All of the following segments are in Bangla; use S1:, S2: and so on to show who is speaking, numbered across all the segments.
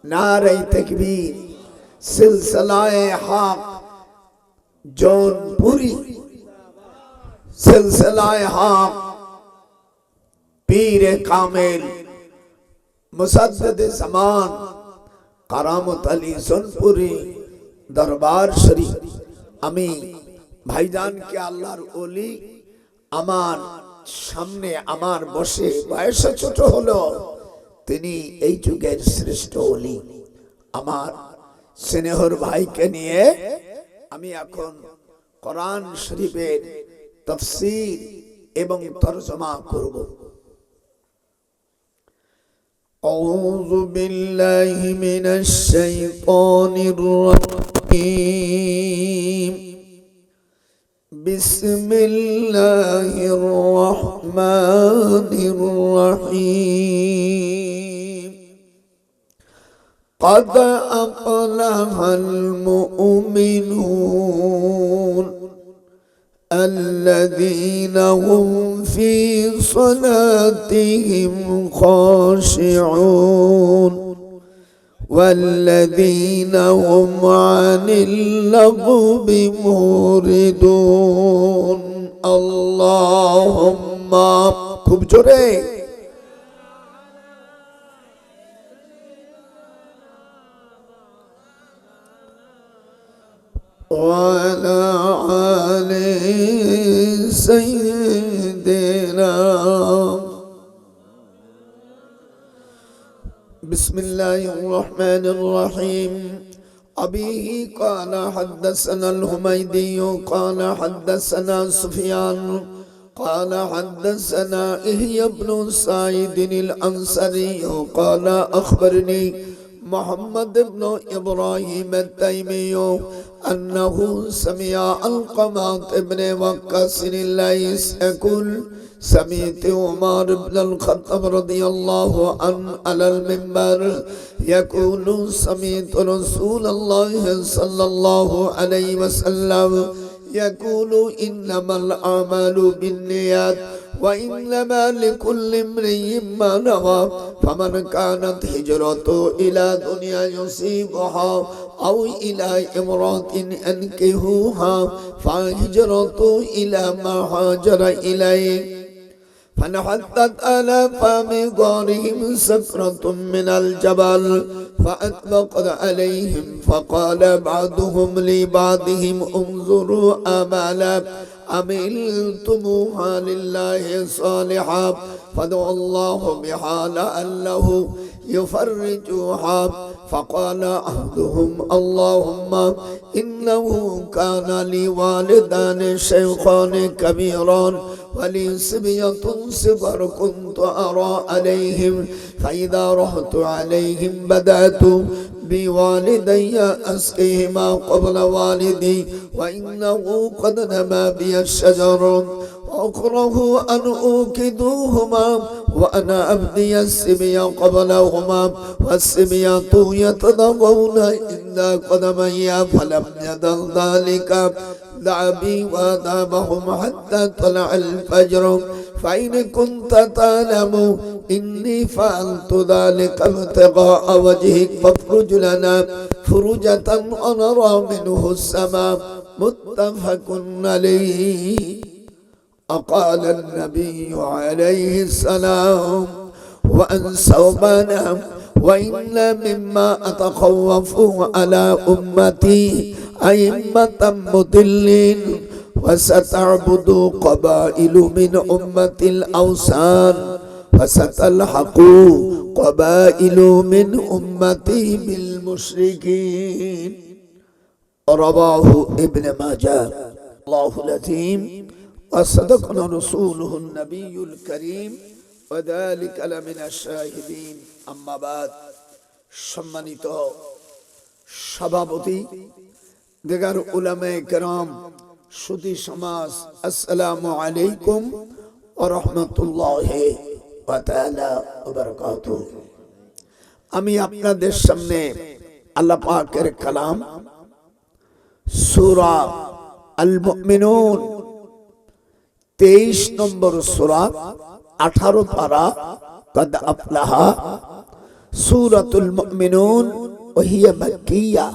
S1: नारे तकबीर। सिलसिलाए हक जौनपुरी, सिलसिलाए हक पीर कामिल मुसद्दद ज़मान करामत अली जौनपुरी दरबार शरीफ। आमी भाईजान के आल्लाहर ओली आमार सामने आमार बसे बयसे छोट हलो तिनी এই যুগের শ্রেষ্ঠ ওলি। আমার স্নেহর ভাইকে নিয়ে আমি এখন কোরআন শরীফের তাফসীর এবং তরজমা করব। আউযু বিল্লাহি মিনাশ শাইতানির রাজীম। বিসমিল্লাহির রহমানির রহিম। قد أفلح المؤمنون الذين هم في صلاتهم خاشعون والذين هم عن اللغو معرضون اللهم খুব জোরে وعلى آل سيدنا بسم الله الرحمن الرحيم أبيه قال حدثنا الحميدي قال حدثنا سفيان قال حدثنا إحيى بن سعيد الأنصاري قال أخبرني محمد بن إبراهيم التيمي أنه سمع علقمة بن وقاص الليث يقول سمعت عمر بن الخطاب رضي الله عنه على المنبر يقول سمعت رسول الله صلى الله عليه وسلم يقول إنما الأعمال بالنيات وإنما لكل امرئ ما نوى فمن كانت هجرته إلى دنيا يصيبها أو إلى امرأة ينكحها فهجرته إلى ما هاجر إليه فانحطت على فم غارهم سكرة من الجبل فأطبقت عليهم فقال بعضهم لبعضهم انظروا أعمالا عملتموها لله صالحا فادعوا الله بها لعله يفرجوها فقال أحدهم اللهم إنه كان لي والدان شيخان كبيران ولي صبية صغر كنت أرى عليهم فإذا رحت عليهم بدأت بوالدي أسقيهما قبل والدي وإنه قد نما بي الشجر أكره أن أوكدوهما وأنا أبدي السبي قبلهما والسبية يتضغون عند قدمي فلم يزل ذلك دعبي وأذابهم حتى طلع الفجر فإن كنت تعلم إني فعلت ذلك ابتغاء وجهك فافرج لنا فرجة ونرى منه السماء متفق عليه. أقال النبي عليه السلام وأن ثوبان وإن مما أتخوف على أمتي أئمة مضلين وستعبد قبائل من أمة الأوثان وستلحق قبائل من أمتي بالمشركين رواه ابن ماجه. الله العظيم وصدقنا رسوله النبي الكريم وذلك لمن الشاهدين أما بعد সম্মানিত সভাপতি দিগার উলামায়ে কেরাম সুধী সমাজ আসসালামু আলাইকুম ওয়া রাহমাতুল্লাহি ওয়া তাআলা ওয়া বারাকাতুহু। আমি আপনাদের সামনে আল্লাহ পাকের কালাম সূরা আল মুমিনুন 23 নম্বর সূরা 18 পারা কদ আফলাহা সূরাতুল মুমিনুন ওয়া হিয়া মাক্কিয়া।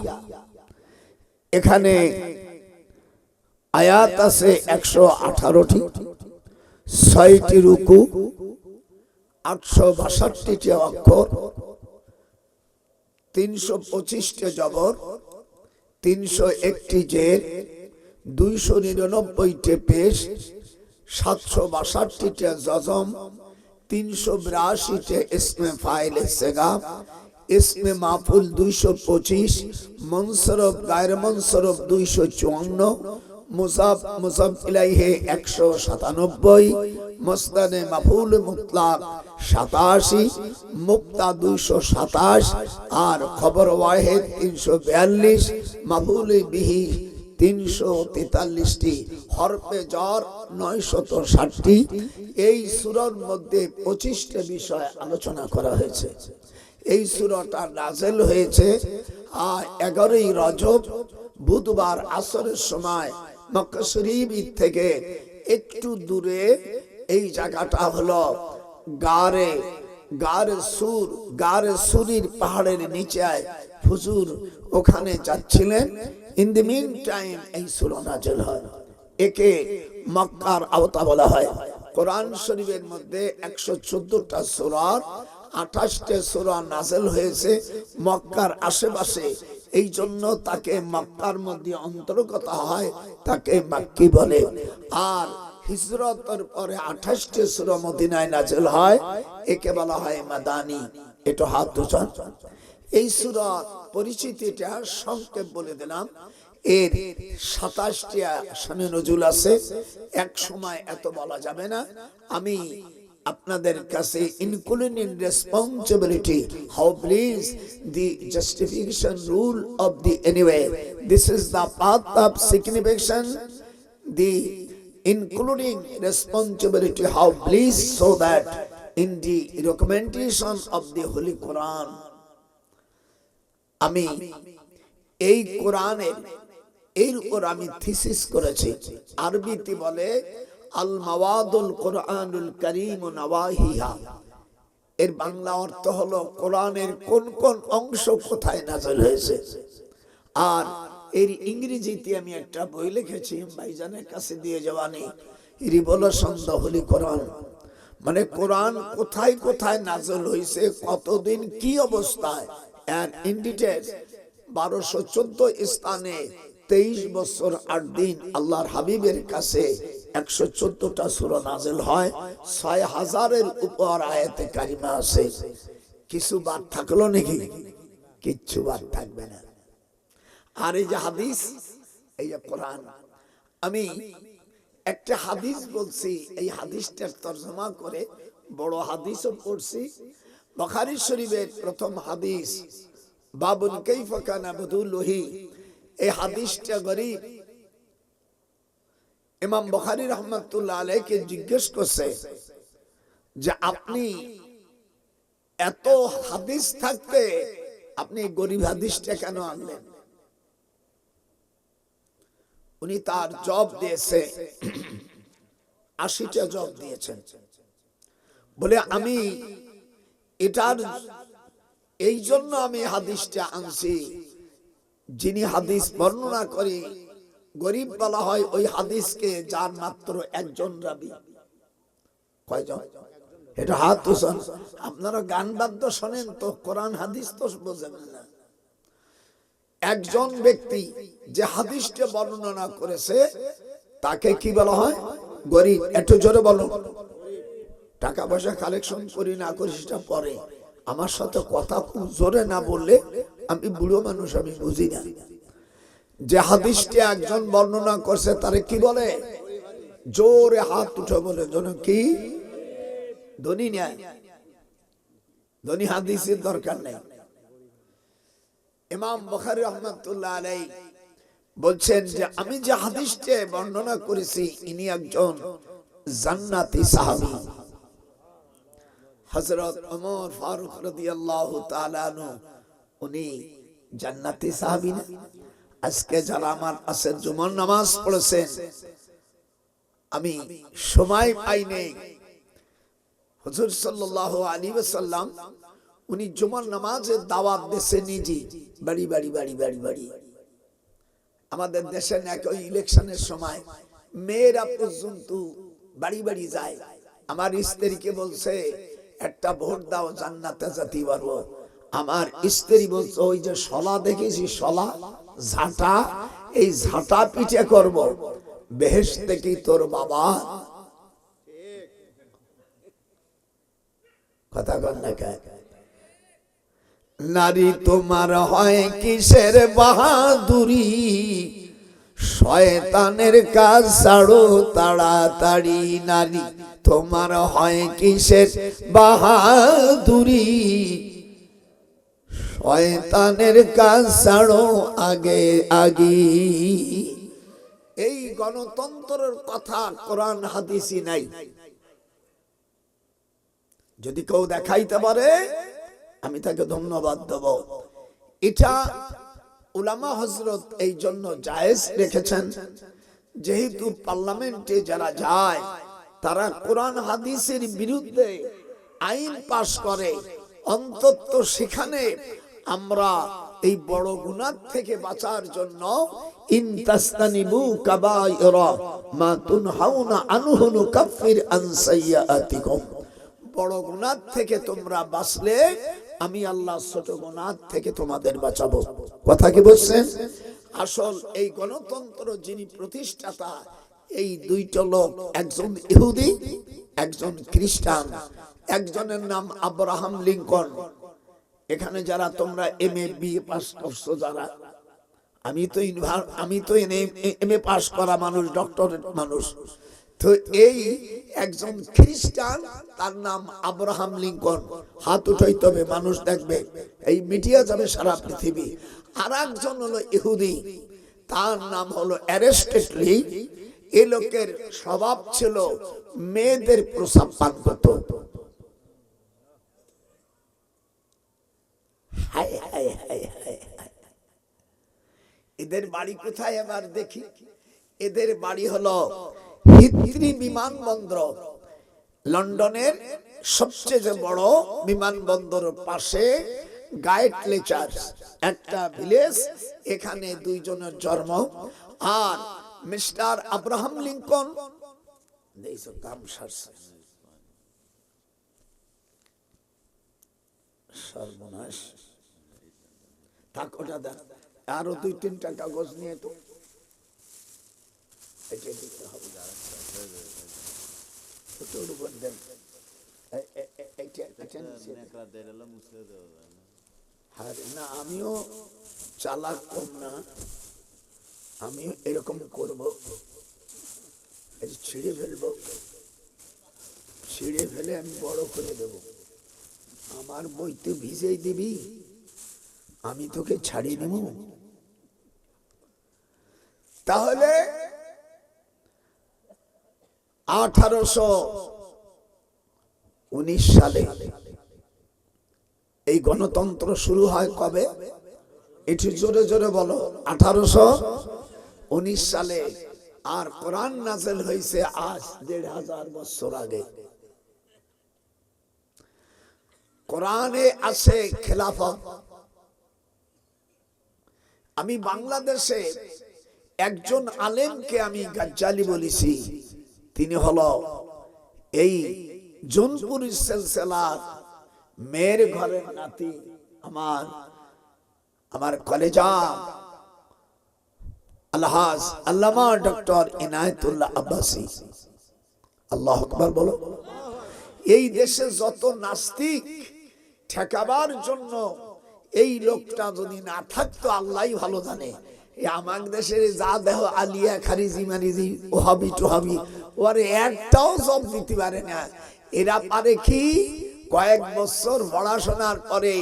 S1: এখানে আয়াত আছে 118টি, 6টি রুকু, 862টি অক্ষর, 325টি জবর, 301টি জের, 299টি পেশ, 762টি জজম, 382টি ইসমে ফাইল সেগা, ইসমে মাফুল 225, মনসরফ গায়র মনসরফ 254, মুজাফ মুজাফ ইলাইহি 197, মসদানে মাফুল মুতলাক 87, মুক্তা 227, আর খবর ওয়াহিদ 342, মাফুল বিহি 343টি, হরফে জর 960টি। এই সূরার মধ্যে 25টি বিষয় আলোচনা করা হয়েছে। এই সূরাটা নাযিল হয়েছে 11ই রজব বুধবার আসরের সময় মক্কা শরীফ থেকে একটু দূরে। এই জায়গাটা হলো গারে সুরির পাহাড়ের নিচে হুজুর ওখানে যাচ্ছিলেন। ইন দি মিন টাইম এই সূরা নাযিল হয়। একে মক্কার আওতা বলা হয়। কোরআন শরীফের মধ্যে 114টা সূরার 28টা সূরা নাযিল হয়েছে মক্কার আশেপাশে। এই জন্য তাকে মক্কার মধ্যে অন্তর্গত হয়, তাকে মাক্কি বলে। আর হিজরতের পরে 28টা সূরা মদিনায় নাযিল হয়, একে বলা হয় মাদানী। এটা হাত দুজন। এই সূরার পরিচিতিটা সংক্ষেপ বলে দিলাম। এর 27টি শানে নজুল আছে, এক সময় এত বলা যাবে না। আমি আপনাদের কাছে including responsibility, how please the justification rule of the anyway, this is the path of signification, the including responsibility, how please, so that in the documentation of the Holy Quran, আমি এই কোরআনের এর উপর আমি থিসিস করেছি। আরবিতে বলে আল মাওয়াদুল কোরআনুল কারীম নওয়াহিহা। এর বাংলা অর্থ হলো কোরআনের কোন কোন অংশ কোথায় নাযিল হয়েছে। আর এর ইংরেজিতে আমি একটা বই লিখেছি, ভাইজানের কাছে দিয়ে যাওয়া নেই, রিভলিউশন দ্য হোলি কোরআন, মানে কোরআন কোথায় কোথায় নাযিল হয়েছে, কতদিন কি অবস্থায়, and in details 1214 স্থানে 23 বছর 8 দিন আল্লাহর হাবিবের কাছে 114টা সূরা নাযিল হয়। 6000-এর উপর আয়াতে কারিমা আছে। কিছু বাদ থাকলো নাকি? কিচ্ছু বাদ থাকবে না। আর এই যে হাদিস, এই যে কোরআন, আমি একটা হাদিস বলছি, এই হাদিসটার তরজমা করে বড় হাদিসও পড়ছি। বুখারী শরীফের প্রথম হাদিস, বাবুন কাইফা কানা আবদুল্লাহি। এই হাদিসটা গরীব। ইমাম বুখারী রাহমাতুল্লাহ আলাইহিকে জিজ্ঞেস করছে যে আপনি এত হাদিস থাকতে আপনি গরীব হাদিসটা কেন আনলেন? উনি তার জবাব দিয়েছে, 80টা জবাব দিয়েছেন। বলে আমি এটার এই জন্য আমি হাদিসটা আনছি, যিনি হাদিস বর্ণনা করে গরীব বলা হয় ওই হাদিসকে যার মাত্র একজন রাবী। কয়জন? এটা হাত তোলেন। আপনারা গান বাদ্য শোনেন তো, কোরআন হাদিস তো বোঝেন না। একজন ব্যক্তি যে হাদিসটা বর্ণনা করেছে তাকে কি বলা হয়? গরীব। একটু জোরে বলো। টাকা পয়সা কালেকশন করি না করি সেটা পরে, আমার সাথে কথা খুব জোরে না বললে আমি বুড়ো মানুষ, আমি বুঝি না। যে হাদিসটি একজন বর্ণনা করছে তারে কি বলে? জোরে হাত উঠে বলে জন কি? ধনী নেয়, ধনী হাদিসের দরকার নেই। ইমাম বুখারী রাহমাতুল্লাহ আলাইহি বলছেন যে আমি যে হাদিসটি বর্ণনা করেছি ইনি একজন জান্নাতি সাহাবী। হযরত ওমর ফারুক রাদিয়াল্লাহু তাআলা আনহু উনি জান্নাতি সাহাবী না? আজকে যারা আমার কাছে জুমার নামাজ পড়েছেন, আমি সময় পাই নাই, হুজুর সাল্লাল্লাহু আলাইহি ওয়াসাল্লাম উনি জুমার নামাজের দাওয়াত দেশে নিজে বাড়ি বাড়ি বাড়ি বাড়ি বাড়ি। আমাদের দেশে নাকি ওই ইলেকশনের সময় মেয়েরা পর্যন্ত বাড়ি বাড়ি যায়। আমার স্ত্রীকে বলছে একটা ভোট দাও, জান্নাতে যেতে পারবো। আমার স্ত্রী বলছে ওই যে শলা দেখেছি, শলা ঝাঁটা, এই ঝাঁটা পিঠে করব, বেহেশতে কি তোর বাবা। কথা বল না কে? নারী তোমার হয় কিসের বাহাদুরি, শয়তানের কাজ ছাড়ো তাড়াতাড়ি। নারী তোমার হয় কিসের বাহাদুরি, শয়তানের কাজ ছাড়ো আগে আগে। এই গণতন্ত্রের কথা কোরআন হাদিসে নাই। যদি কেউ দেখাইতে পারে আমি তাকে ধন্যবাদ দেব। এটা উলামা হযরত এই জন্য জায়েজ রেখেছেন, যেহেতু পার্লামেন্টে যারা যায় তারা কোরআন হাদিসের বিরুদ্ধে আইন পাশ করে, অন্তত সেখানে আমরা এই বড় গুনাহ থেকে বাঁচার জন্য ইন তাসতানিবু কাবায়রা মা তুনহাউনা আনহু নুকাফির আন সাইয়্যাতিকুম, বড় গুনাহ থেকে তোমরা বাঁচলে আমি আল্লাহ ছোট গুনাহ থেকে তোমাদের বাঁচাবো। কথা কি বলছেন? আসল এই গণতন্ত্র যিনি প্রতিষ্ঠাতা, এই দুইটা লোক, একজন ইহুদি একজন খ্রিস্টান। একজনের নাম আব্রাহাম লিঙ্কন। এখানে যারা তোমরা এমএ বিএ পাস করছো, যারা আমি তো এমএ পাস করা মানুষ, ডক্টরেট মানুষ। তো এই একজন খ্রিস্টান, তার নাম আব্রাহাম লিঙ্কন। হাত উঠাইতে হবে, মানুষ দেখবে, এই মিডিয়া যাবে সারা পৃথিবী। আর একজন হলো ইহুদি, তার নাম হলো অ্যারিস্টটল। এই লোকের স্বভাব ছিল মেয়েদের প্রস্রাব পান করত। এদের বাড়ি কোথায় এবার দেখি? এদের বাড়ি হলো হিথ্রি বিমানবন্দর, লন্ডনের সবচেয়ে বড় বিমানবন্দরের পাশে গায়েটলেচার একটা ভিলেজ, এখানে দুইজনের জন্ম। আর মিস্টার আব্রাহাম লিঙ্কন সর্বনাশ থাক, ওটা দেন। আরো দুই তিনটা কাগজ নিয়ে তো দিতে হবে। না, আমিও চালাক কম না, আমি এরকম করব, ছিঁড়ে ফেলবো, ছিঁড়ে ফেলে আমি বড় করে দেব। আমার বইতে ভিজেই দিবি, আমি তোকে ছাড়িয়ে নেব। তাহলে 1819 সালে এই গণতন্ত্র শুরু হয়। কবে? এটি জোরে জোরে বলো। 1819 সালে। আর কোরআন নাযিল হয়েছে আজ 1500 বছর আগে। কোরআনে আছে খেলাফত। আমি বাংলাদেশে একজন আলেমকে আমি গাজ্জালি বলেছি, তিনি হলো এই জোনপুর সিলসিলার মেয়ের ঘরের নাতি, আমার কলেজা আলহাজ আল্লামা ডক্টর ইনায়েতুল্লাহ আব্বাসী। আল্লাহু আকবার বলো। এই দেশে যত নাস্তিক ঠেকাবার জন্য এই লোকটা যদি না থাকতো, আল্লাহই ভালো জানে, আমার দেশের যা দেহ আলিয়া খারিজি মারিজি ওহাবি টোহাবি, ওরে একটাও জব দিতে পারে না। এরা পারে কি? কয়েক বছর পড়াশোনার পরে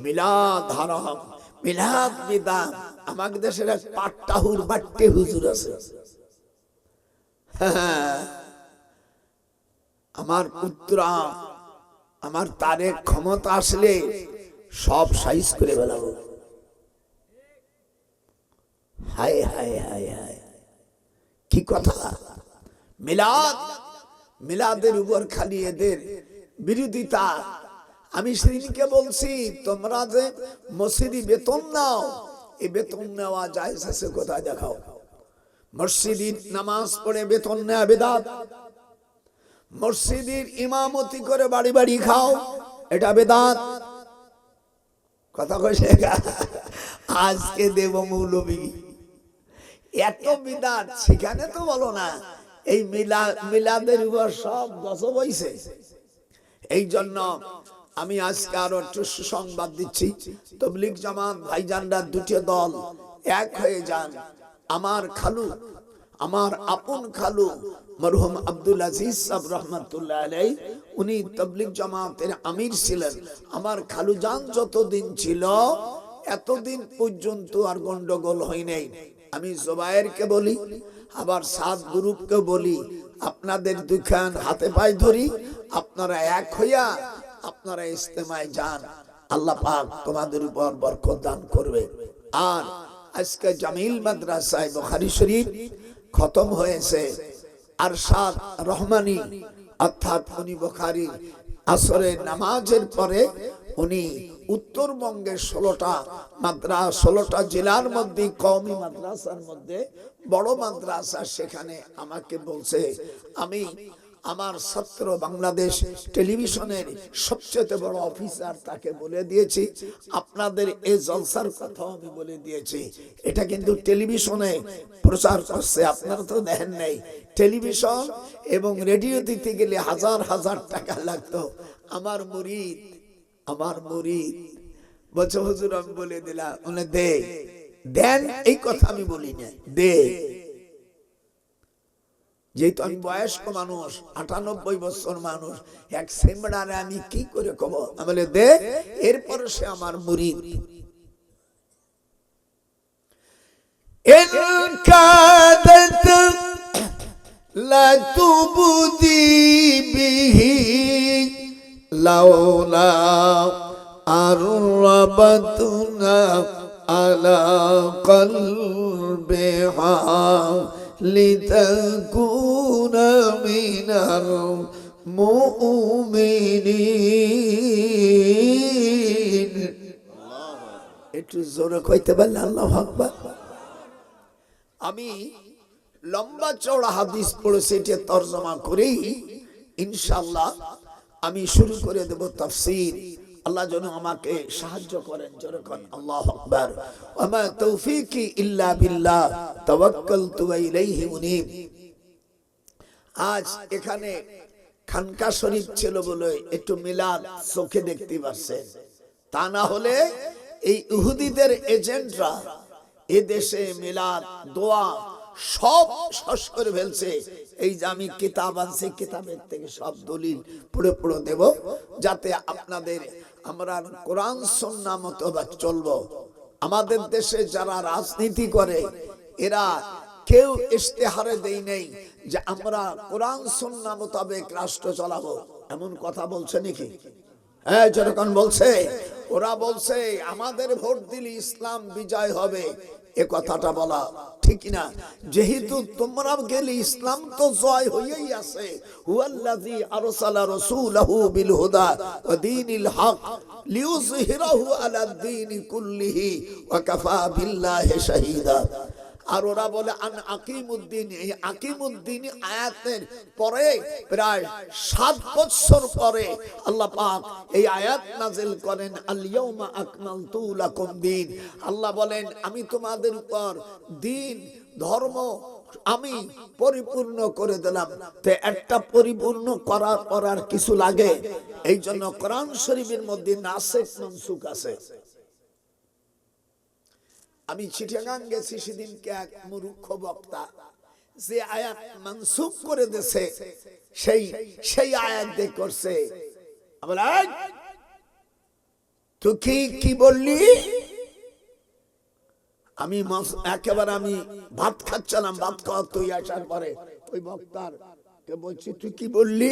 S1: মিলাদ হারাম, মিলাদ বিদাত। আমার দেশের এক পাট্টাহুর বাট্টে হুজুর আছে, আমার পুত্র আমার তারে ক্ষমতা আসলে সব সাইজ করে ফেলাবো। হায় হায় হায় হায়, কি কথা! মিলাদ, মিলাদের উপর খালি এদের বিরোধিতা। আমি সেদিনকে বলছি তোমরা যে মসজিদে বেতন নাও, এই বেতন নেওয়া জায়েজ আছে কোথায় দেখাও? মসজিদে নামাজ পড়ে বেতন নেওয়া বিদআত, মসজিদের ইমামতি করে বাড়ি বাড়ি খাও, এটা বিদআত। কথা কইছে আজকে দেব মৌলবী এত বিদআত, সেখানে তো বলো না এই মিলাদের উপর সব গজব হইছে। এই জন্য আমি আজকে আরো একটু সুসংবাদ দিচ্ছি, তবলিগ জামাত ভাইজানরা দুটি দল এক হয়ে যান। আমার খালু, আমার আপন খালু মরহুম আব্দুল আজিজ সাহেব রহমাতুল্লাহ আলাইহি, উনি তবলিগ জামাতের আমির ছিলেন। আমার খালু জান যতদিন ছিল এতদিন পর্যন্ত আর গন্ডগোল হয় নাই। আমি জুবায়েরকে বলি, আবার সাত গ্রুপকে বলি, আপনাদের দুখান হাতে পায়ে ধরি, আপনারা এক হইয়া আপনারা ইজতেমায় যান, আল্লাহ পাক তোমাদের উপর বরকত দান করবে। আর আজকে জামিল মাদ্রাসায় বুখারী শরীফ খতম হয়েছে। আরশাদ রহমানী অর্থাৎ উনি বুখারী আসরের নামাজের পরে উনি উত্তরবঙ্গের 16টা জেলার মধ্যে কওমি মাদ্রাসার মধ্যে বড় মাদ্রাসা, সেখানে আমাকে বলছে আমি আমার ছাত্র বাংলাদেশ টেলিভিশনের সবচেয়ে বড় অফিসার তাকে বলে দিয়েছি, আপনাদের এই জলসার কথা আমি বলে দিয়েছি। এটা কিন্তু টেলিভিশনে প্রচার করছে, আপনারা তো দেখেন নাই। টেলিভিশন এবং রেডিও দিতে গেলে হাজার হাজার টাকা লাগতো। আমার মুরিদ বলছে হুজুর আমি বলে দিলাম, উনি দেন, এই কথা আমি বলি না, দে। যেহেতু আমি বয়স্ক মানুষ, 98 বছর মানুষ, এক সেমড়ারে আমি কি করে কব? আমি বলে দে, এরপর সে আমার মুরিদ। ইনকাদাত লা তুবদি বিহি লাউলা আরবাতুনা আলা কলবিহা لتكون من المؤمنين। একটু জোরে কইতে পারলে আল্লাহু আকবার। আমি লম্বা চওড়া হাদিস পড়েছি, এটা তরজমা করেই ইনশাআল্লাহ আমি শুরু করে দেব তাফসীর। আল্লাহ যেন আমাকে সাহায্য করেন, জোরে করেন আল্লাহু আকবার। ওয়া মা তৌফিকি ইল্লা বিল্লাহ তাওয়াক্কালতু ওয়া ইলাইহি উনীব। আজ এখানে খানকা শরীফ ছিল বলে একটু মিলাদ চোখে দেখতে পাচ্ছেন, তা না হলে এই ইহুদিদের এজেন্টরা এ দেশে মিলাদ দোয়া সব শেষ করে ফেলছে। এই যে আমি কিতাব আনছি, কিতাবের থেকে সব দলিল পড়ে দেব, যাতে আপনাদের আমরা কোরআন সুন্নাহ মোতাবেক চলবো। আমাদের দেশে যারা রাজনীতি করে এরা কেউ ইশতেহারে দেই নেই যে আমরা কোরআন সুন্নাহ মোতাবেক রাষ্ট্র চালাবো, এমন কথা বলছে নাকি? হ্যাঁ, যেরকম বলছে, ওরা বলছে আমাদের ভোট দিলে ইসলাম বিজয় হবে। এ কথাটা বলা ঠিক না। যেহেতু তোমরা গেলে ইসলাম তো জয় হয়েই আছে। হুয়াল্লাযী আরসালা রাসূলাহু বিল হুদা ওয়া দীনিল হক লিইয়ুযহিরাহু আলা দ্বীনি কুল্লিহি ওয়া কাফা বিল্লাহি শাহীদা। আর ওরা বলে আন আকিমুদ্দিন, এই আকিমুদ্দিন আয়াতের পরে প্রায় 7 বছর পরে আল্লাহ পাক এই আয়াত নাযিল করেন, আল ইয়াউমা আকমালতু লাকুম দীন। আল্লাহ বলেন আমি তোমাদের উপর দিন ধর্ম আমি পরিপূর্ণ করে দিলাম। তো একটা পরিপূর্ণ করার পর আর কিছু লাগে। এই জন্য কোরআন শরীফের মধ্যে নাসিখ মানসুখ আছে। আমি চিটাগাং গেছি সেদিনকে, এক মূর্খ বক্তা যে আয়াত মানসুখ করে দিয়েছে সেই আয়াত দিয়ে করছে। তুই কি বললি? আমি একেবারে আমি ভাত খাচ্ছিলাম, ভাত খাওয়া তুই আসার পরে ওই বক্তার কে বলছি তুই কি বললি?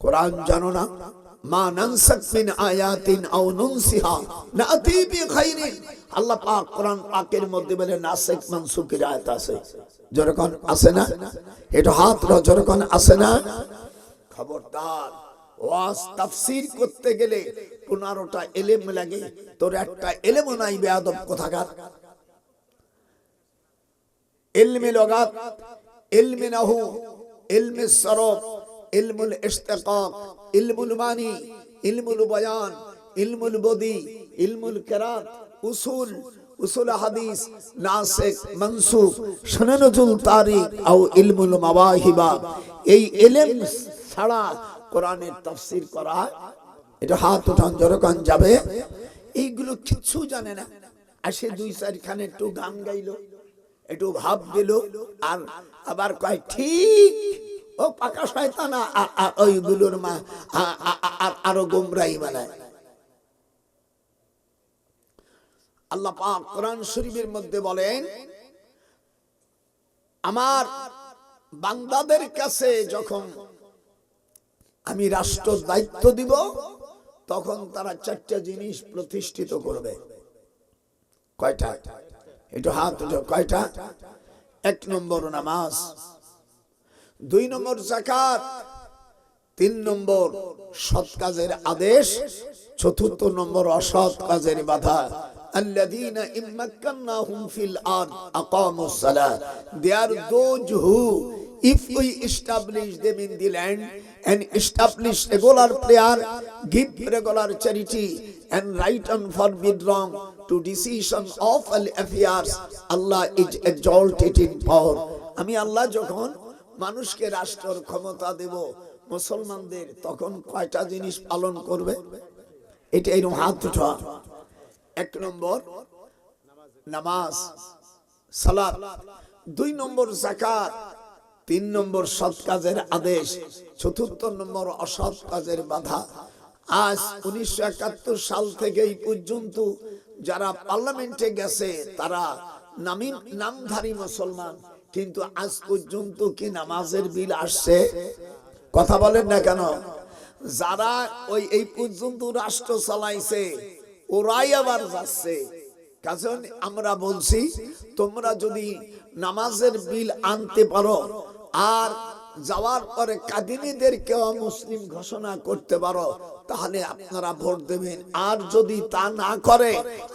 S1: কোরআন জানো না? মা নানসাখ মিন আয়াতিন আও নুনসিহা নাতি বিখাইরিন। আল্লাহ পাক কোরআন পাকের মধ্যে বলে নাসিখ মানসুখের আয়াত আছে। যেরকম আছে না? এটা হাত র যেরকম আছে না? খবরদার, ওয়াজ তাফসীর করতে গেলে 15টা ইলম লাগে, তোর একটা ইলমও নাই বেয়াদব কোথাকার। ইলমে লগাত, ইলমে নাহু, ইলমে সরফ, ইলমুল ইশতিকাক, ইলমুল মানি, ইলমুল বয়ান, ইলমুল বদি, ইলমুল কিরাত, উসুল হাদিস, নাসিখ মানসুখ, সুনানুল তারিখ ও ইলমুল মাওয়াহিবা। এই ইলম ছাড়া কোরআনের তাফসীর করা, এটা হাত উঠান যখন যাবে, এইগুলো কিছু জানে না। আসে 2-4 খানে একটু গান গাইলো, একটু ভাব দিল, আর আবার কয় ঠিক, ও পাকা শয়তান, ওইগুলোর মা আরো গোমরাহি বানায়। আল্লাহ পাক কোরআন শরীফের মধ্যে বলেন, আমার বান্দাদের কাছে যখন আমি রাষ্ট্র দায়িত্ব দিব, তখন তারা 4টা জিনিস প্রতিষ্ঠিত করবে। কয়টা? একটু হাত উঠো, কয়টা? 1 নম্বর নামাজ, 2 নম্বর যাকাত, 3 নম্বর সৎ কাজের আদেশ, 4th নম্বর অসৎ কাজের বাধা। আল্লাযীনা ইম্মাক্কান্নাহুম ফিল আরদ আকামুস সালাহ, they are those who, if we establish them in the land and establish regular prayer, give regular charity and right and forbid wrong, to decision of all affairs, Allah is exalted in power. আমি আল্লাহ যখন মানুষকে রাষ্ট্রের ক্ষমতা দেব মুসলমানদের, তখন কয়টা জিনিস পালন করবে? এটা এরকম হাত উঠা। 1 নম্বর নামাজ, সালাত, 2 নম্বর যাকাত, 3 নম্বর সৎ কাজের আদেশ, 4th নম্বর অসৎ কাজের বাধা। আজ 1971 সাল থেকে এই পর্যন্ত যারা পার্লামেন্টে গেছে তারা নামধারী মুসলমান, কিন্তু আজ পর্যন্ত কি নামাজের বিল আসছে? কথা বলেন না কেন? যারা ওই এই পর্যন্ত রাষ্ট্র চালাইছে ওরাই আবার যাচ্ছে। কারণ আমরা বলছি, তোমরা যদি নামাজের বিল আনতে পারো আর যাওয়ার পরে কাদিনীদেরকে মুসলিম ঘোষণা করতে পারো, তাহলে আপনারা ভোট দেবেন। আর যদি তা না করে,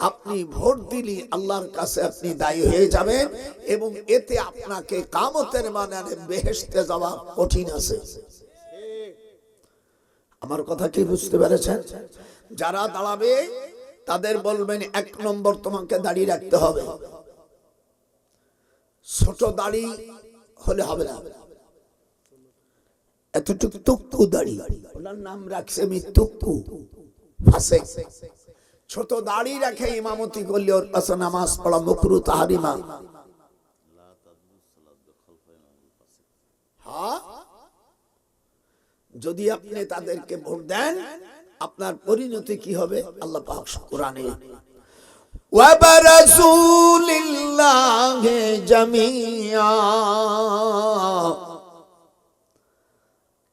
S1: আপনি ভোট দিলে আল্লাহর কাছে আপনি দায়ী হয়ে যাবেন, এবং এতে আপনাকে কিয়ামতের ময়দানে বেহেশতে যাওয়া কঠিন আছে। আমার কথা কি বুঝতে পেরেছেন? যারা দাঁড়াবে তাদের বলবেন, 1 নম্বর তোমাকে দাড়ি রাখতে হবে। ছোট দাড়ি হলে হবে না, এতটুকু তুকু দাড়ি, ওনার নাম রাখছে আমি তুকু ফাসেক। ছোট দাড়ি রেখে ইমামতি করলে ওর কাছে নামাজ পড়া মাকরুহ তাহরিমা। হ্যাঁ, যদি আপনি তাদেরকে ভোট দেন, আপনার পরিণতি কি হবে? আল্লাহ পাক কোরআনে, ওয়া বিরাসূলিল্লাহি জামিআ,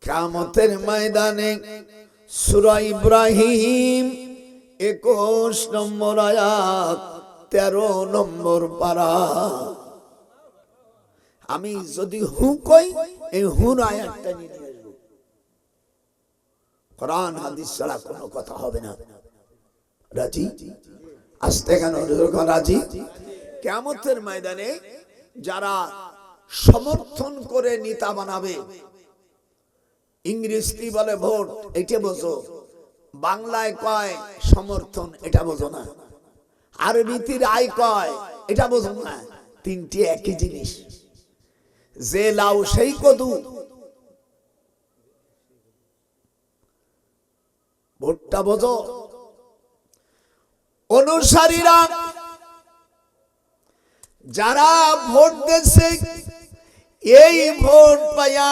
S1: কিয়ামতের ময়দানে সূরা ইব্রাহিম 21 নম্বর আয়াত, 13 নম্বর পারা। আমি যদি হু কই, এই হুর আয়াতটা নিয়ে আসবো। কোরআন হাদিস ছাড়া কোনো কথা হবে না। রাজি? আস্তে কেন রাজি? কিয়ামতের ময়দানে যারা সমর্থন করে নেতা বানাবে, ইংরেজি বলে ভোট, এটা বোঝো, বাংলায় কয় সমর্থন, এটা বোঝো না, আরবিতে রায় কয়, এটা বোঝো না। 3টি একই জিনিস, যে লাউ সেই কদু। ভোটটা বোঝো। অনুসারীরা যারা ভোট দিয়েছে, এই ভোট পায়া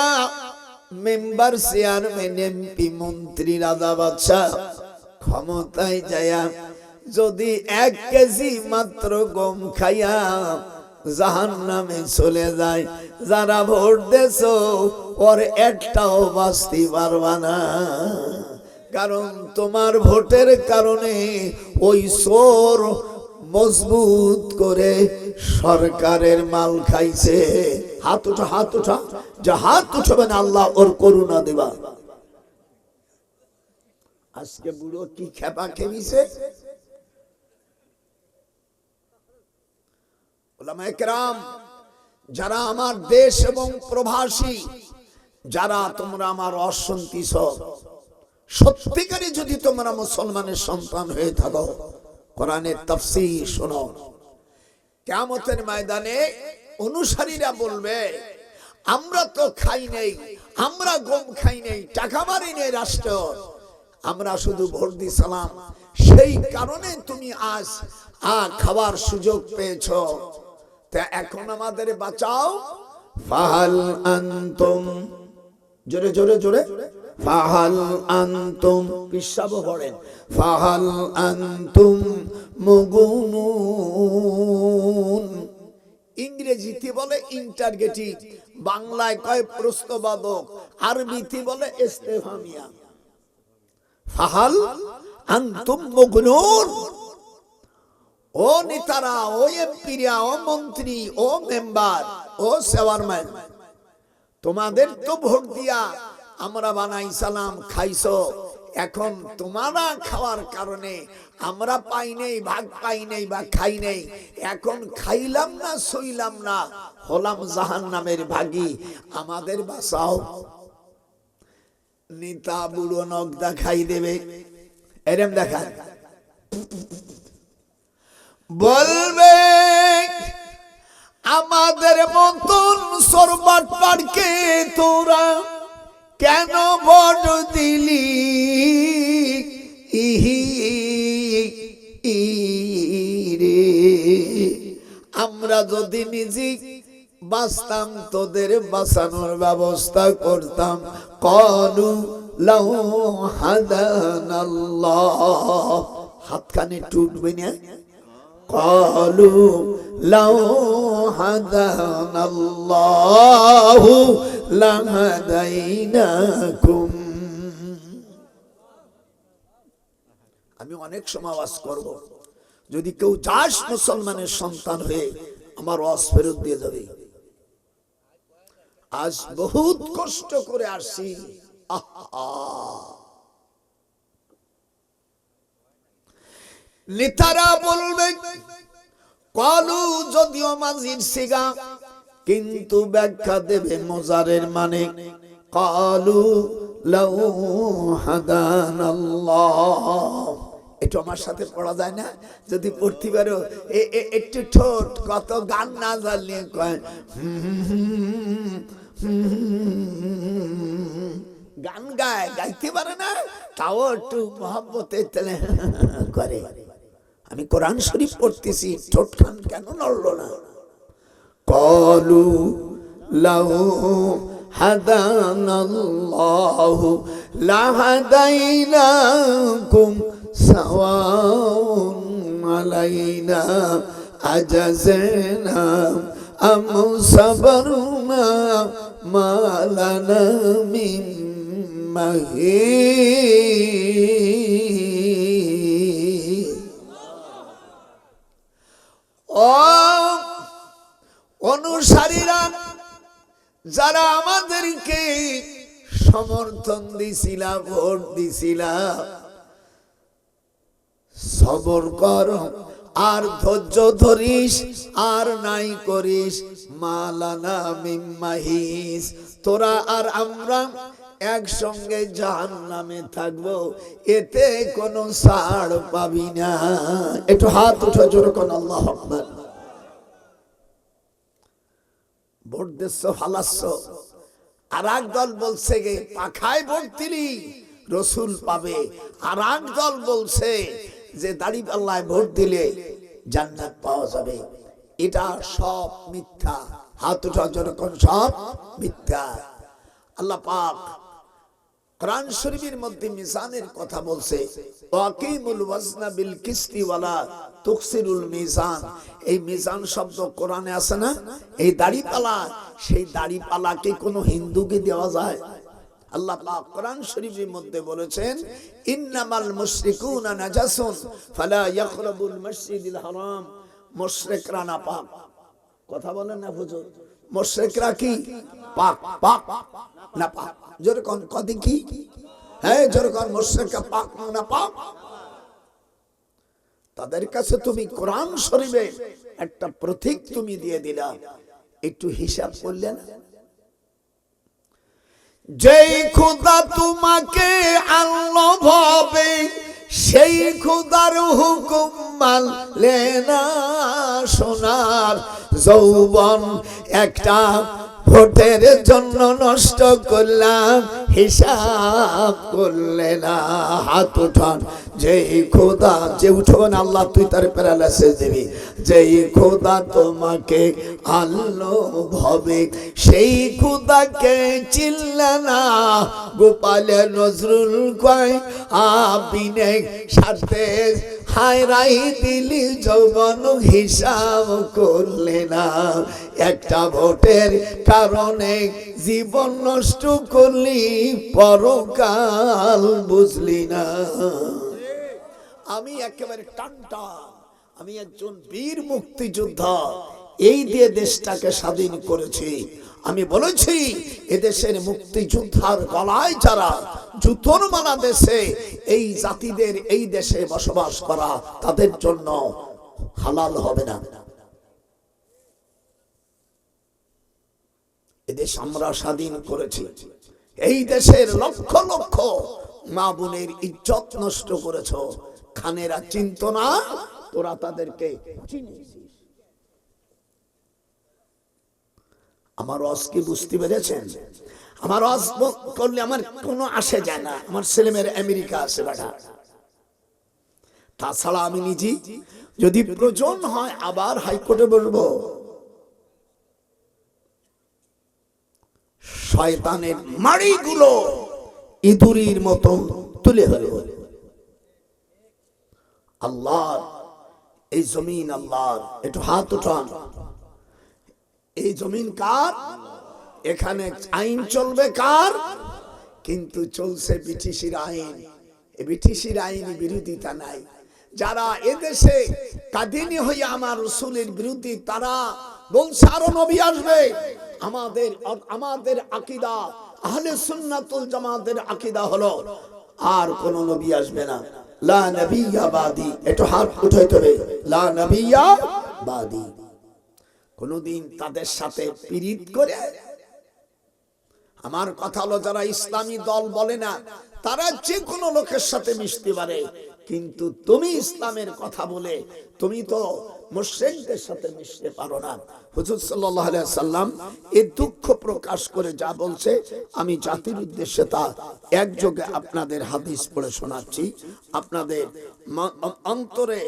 S1: মেম্বার, চেয়ারম্যান, এমপি, মন্ত্রী, রাজা বাদশা ক্ষমতায় যায়া যদি 1 কেজি মাত্র গম খাইয়া জাহান্নামে চলে যায়, যারা ভোট দিয়েছো ওর একটাও বাঁচতে পারবা না। কারণ তোমার ভোটের কারণে ওই চোর মজবুত করে সরকারের মাল খাইছে। হাত উঠা, হাত উঠা, যা হাত উঠবে না আল্লাহ ওর করুণা দিবা। আজকে বুড়ো কি খেপা খেমিছে। উলামায়ে কেরাম, যারা আমার দেশ এবং প্রবাসী, যারা তোমরা আমার অশুনতিছ, সত্যিকারে যদি তোমরা মুসলমানের সন্তান হয়ে থাকো, কোরআনের তাফসীর শোনো। কিয়ামতের ময়দানে অনুসারীরা বলবে, আমরা তো খাই নেই, আমরা গম খাই নেই, টাকা মারি নেই রাষ্ট্র, আমরা শুধু ভোট দিছিলাম, সেই কারণে তুমি আজ খাবার সুযোগ পেয়েছো, তা এখন আমাদের বাঁচাও। ফাহাল আনতুম, জোরে জোরে জোরে, ফাহাল আনতুম, পিসাব পড়েন, ফাহাল আনতুম মুগুনুন। ইংরেজিতে বলে ইন্টারগেটিভ, বাংলায় কয় প্রশ্নবাদক, আরবিতে বলে ইস্তেফহামিয়া। ফাহাল আনতুম মুগুনুন, ও নেতারা, ও এমপিরা, ও মন্ত্রী, ও মেম্বার, ও চেয়ারম্যান, তোমাদের তো ভোট দিয়া আমরা বানাইছিলাম, খাইছো, এখন তোমারা খাওয়ার কারণে আমরা পাই নেই, ভাগ পাই নেই বা খাই নেই, এখন খাইলাম না, সইলাম না, হলাম জাহান্নামের ভাগী, আমাদের বাঁচাও। নেতা বুড়ো নখ দেখাই দেবে, এরম দেখা বলবে, আমাদের মতন সরবাট পাড়কে তোরা কেন ভোট দিলি, রে আমরা যদি নিজে বাঁচতাম তোদের বাঁচানোর ব্যবস্থা করতাম। ক্বালু লাউ হাদানাল্লাহ, হাতখানে টুটবে না, ক্বালু লাউ হাদানাল্লাহু লাহাদাইনাকুম। আমি অনেক সময় ওয়াজ করব, যদি কেউ চাস মুসলমানের সন্তান হয়ে, আমার ওয়াজ ফেরত দিয়ে যাবে। আজ বহুত কষ্ট করে আসছি, নেতারা বলবে, ক্বালু যদিও মাঝির সিগা, কিন্তু ব্যাখ্যা দেবে মজারের মানে, ক্বালু লাউ হাদানাল্লাহ। একটু আমার সাথে পড়া যায় না? যদি পড়তে পারো, একটু ঠোঁট, কত গান না জানলে কয় গান গায়, গাইতে পারে না, তাও একটু মহব্বতে করে। আমি কোরআন শরীফ পড়তেছি, ঠোঁট খান কেন নড়লো না? ক্বালু লাউ হাদানাল্লাহু লাহাদাইনাকুম সাওয়াউন আলাইনা আজাজনা আম সাবরনা মা লানা মিন মাহিস। ও অনুসারীরা, যারা আমাদেরকে সমর্থন দিছিলা, ভোট দিছিলা, সবর কর আর ধৈর্য ধরিস, আর নাই করিস, মালানা মিন মাহিস, তোরা আর আমরা একসঙ্গে জাহান্নামে থাকবো, এতে কোনো ছাড় পাবি না। একটু হাত উঠে জোরে কোন আল্লাহু আকবার। ভোট দিচ্ছ, ফালাচ্ছ, আর এক দল বলছে গে পাখায় ভোট দিলি রসুল পাবে, আর এক দল বলছে যে দাড়িপাল্লায় ভোট দিলে জান্নাত পাওয়া যাবে। এটা সব মিথ্যা। হাত উঠা যখন সব মিথ্যা। আল্লাহ পাক কোরআন শরীফের মধ্যে মিজানের কথা বলছে, ওয়াকিমুল ওয়াজনা বিল কিসতি ওয়ালা তুকসিরুল মিজান। এই মিজান শব্দ কোরআনে আছে না? এই দাড়িপাল্লা, সেই দাড়িপাল্লাকে কোনো হিন্দুকে দেওয়া যায়? আল্লাহ পাক কোরআন শরীফের মধ্যে বলেছেন, ইন্নামাল মুশরিকুনা নাজাসুন ফালা ইয়াকরাবুল মসজিদিল হারাম। মুশরিকরা নাপাক। কথা বলেন না হুজুর? মুশরিকরা কি? পাক, পাক না পাক। জোরে কোন কদি কি? হ্যাঁ যেরকম মুশরিক পাক না পাক, তাদের কাছে তুমি কোরআন শরীফে একটা প্রতীক তুমি দিয়ে দিলা, একটু হিসাব করলে না? যেই খোদা তোমাকে আল্লাহ ভাবে সেই খোদার হুকুম মানলে না, সোনার যৌবন একটা ভোটের জন্য নষ্ট করলাম, হিসাব করলে না। হাত উঠান। যেই খোদা, যে উঠবেন আল্লাহ তুই তার প্যারালাইসিস দিবি, যেই খোদা তোমাকে আল্লাহ ভাবে সেই খোদাকে চিনলে না। গোপালে নজরুল কয় আবিনে সাথে হায়রাই দিলি যৌবন, হিসাব করলে না। একটা ভোটের কারণে জীবন নষ্ট করলি, পরকাল বুঝলি না। আমি একেবারে টানটা, আমি একজন বীর মুক্তিযোদ্ধা, এই দিয়ে দেশটাকে স্বাধীন করেছি। আমি বলেছি এদেশের মুক্তিযোদ্ধার গলায় যারা জুতোর মালা দেশে, এই জাতিদের এই দেশে বসবাস করা তাদের জন্য হালাল হবে না। এদেশ আমরা স্বাধীন করেছি, এই দেশের লক্ষ লক্ষ মা বোনের ইজ্জত নষ্ট করেছ, খানেরা চিন্ত না, তোরা তাদেরকে চিনেছিস। আমার ওয়াজ কি বুঝতে পেরেছেন? আমার ওয়াজ করলে আমার কোনো আসে যায় না, আমার ছেলেমেয়ের আমেরিকা আছে বেটা। তাছাড়া আমি নিজে যদি প্রয়োজন হয় আবার হাইকোর্টে বলবো, শয়তানের মাড়িগুলো ইঁদুরের মতো তুলে হলো। আল্লাহর এই জমিন আল্লাহর, একটু হাত উঠান। এই জমিন কার? এখানে আইন চলবে কার? কিন্তু চলছে ব্রিটিশের আইন। এই ব্রিটিশের আইন বিরোধিতা নাই। যারা এদেশে কাদিনী হইয়া আমার রাসূলের বিরোধী, তারা বলছে আরো নবী আসবে। আমাদের আকীদা আহলে সুন্নাতুল জামাতের আকীদা হলো আর কোন নবী আসবে না, লা নবিয়্যা বাদি। একটু হাত উঠাইতে হবে, লা নবিয়্যা বাদি। কোনদিন তাদের সাথে পীড়িত করে, আমার কথা হলো যারা ইসলামী দল বলে না, তারা যে কোনো লোকের সাথে মিশতে পারে, কিন্তু তুমি ইসলামের কথা বলে তুমি তো মুশরিকদের সাথে মিশতে পারো না। হুজুর সাল্লাল্লাহু আলাইহি সাল্লাম এই দুঃখ প্রকাশ করে যা বলছে, আমি জাতির উদ্দেশ্যে তা একযোগে আপনাদের হাদিস পড়ে শোনাচ্ছি। আপনাদের অন্তরে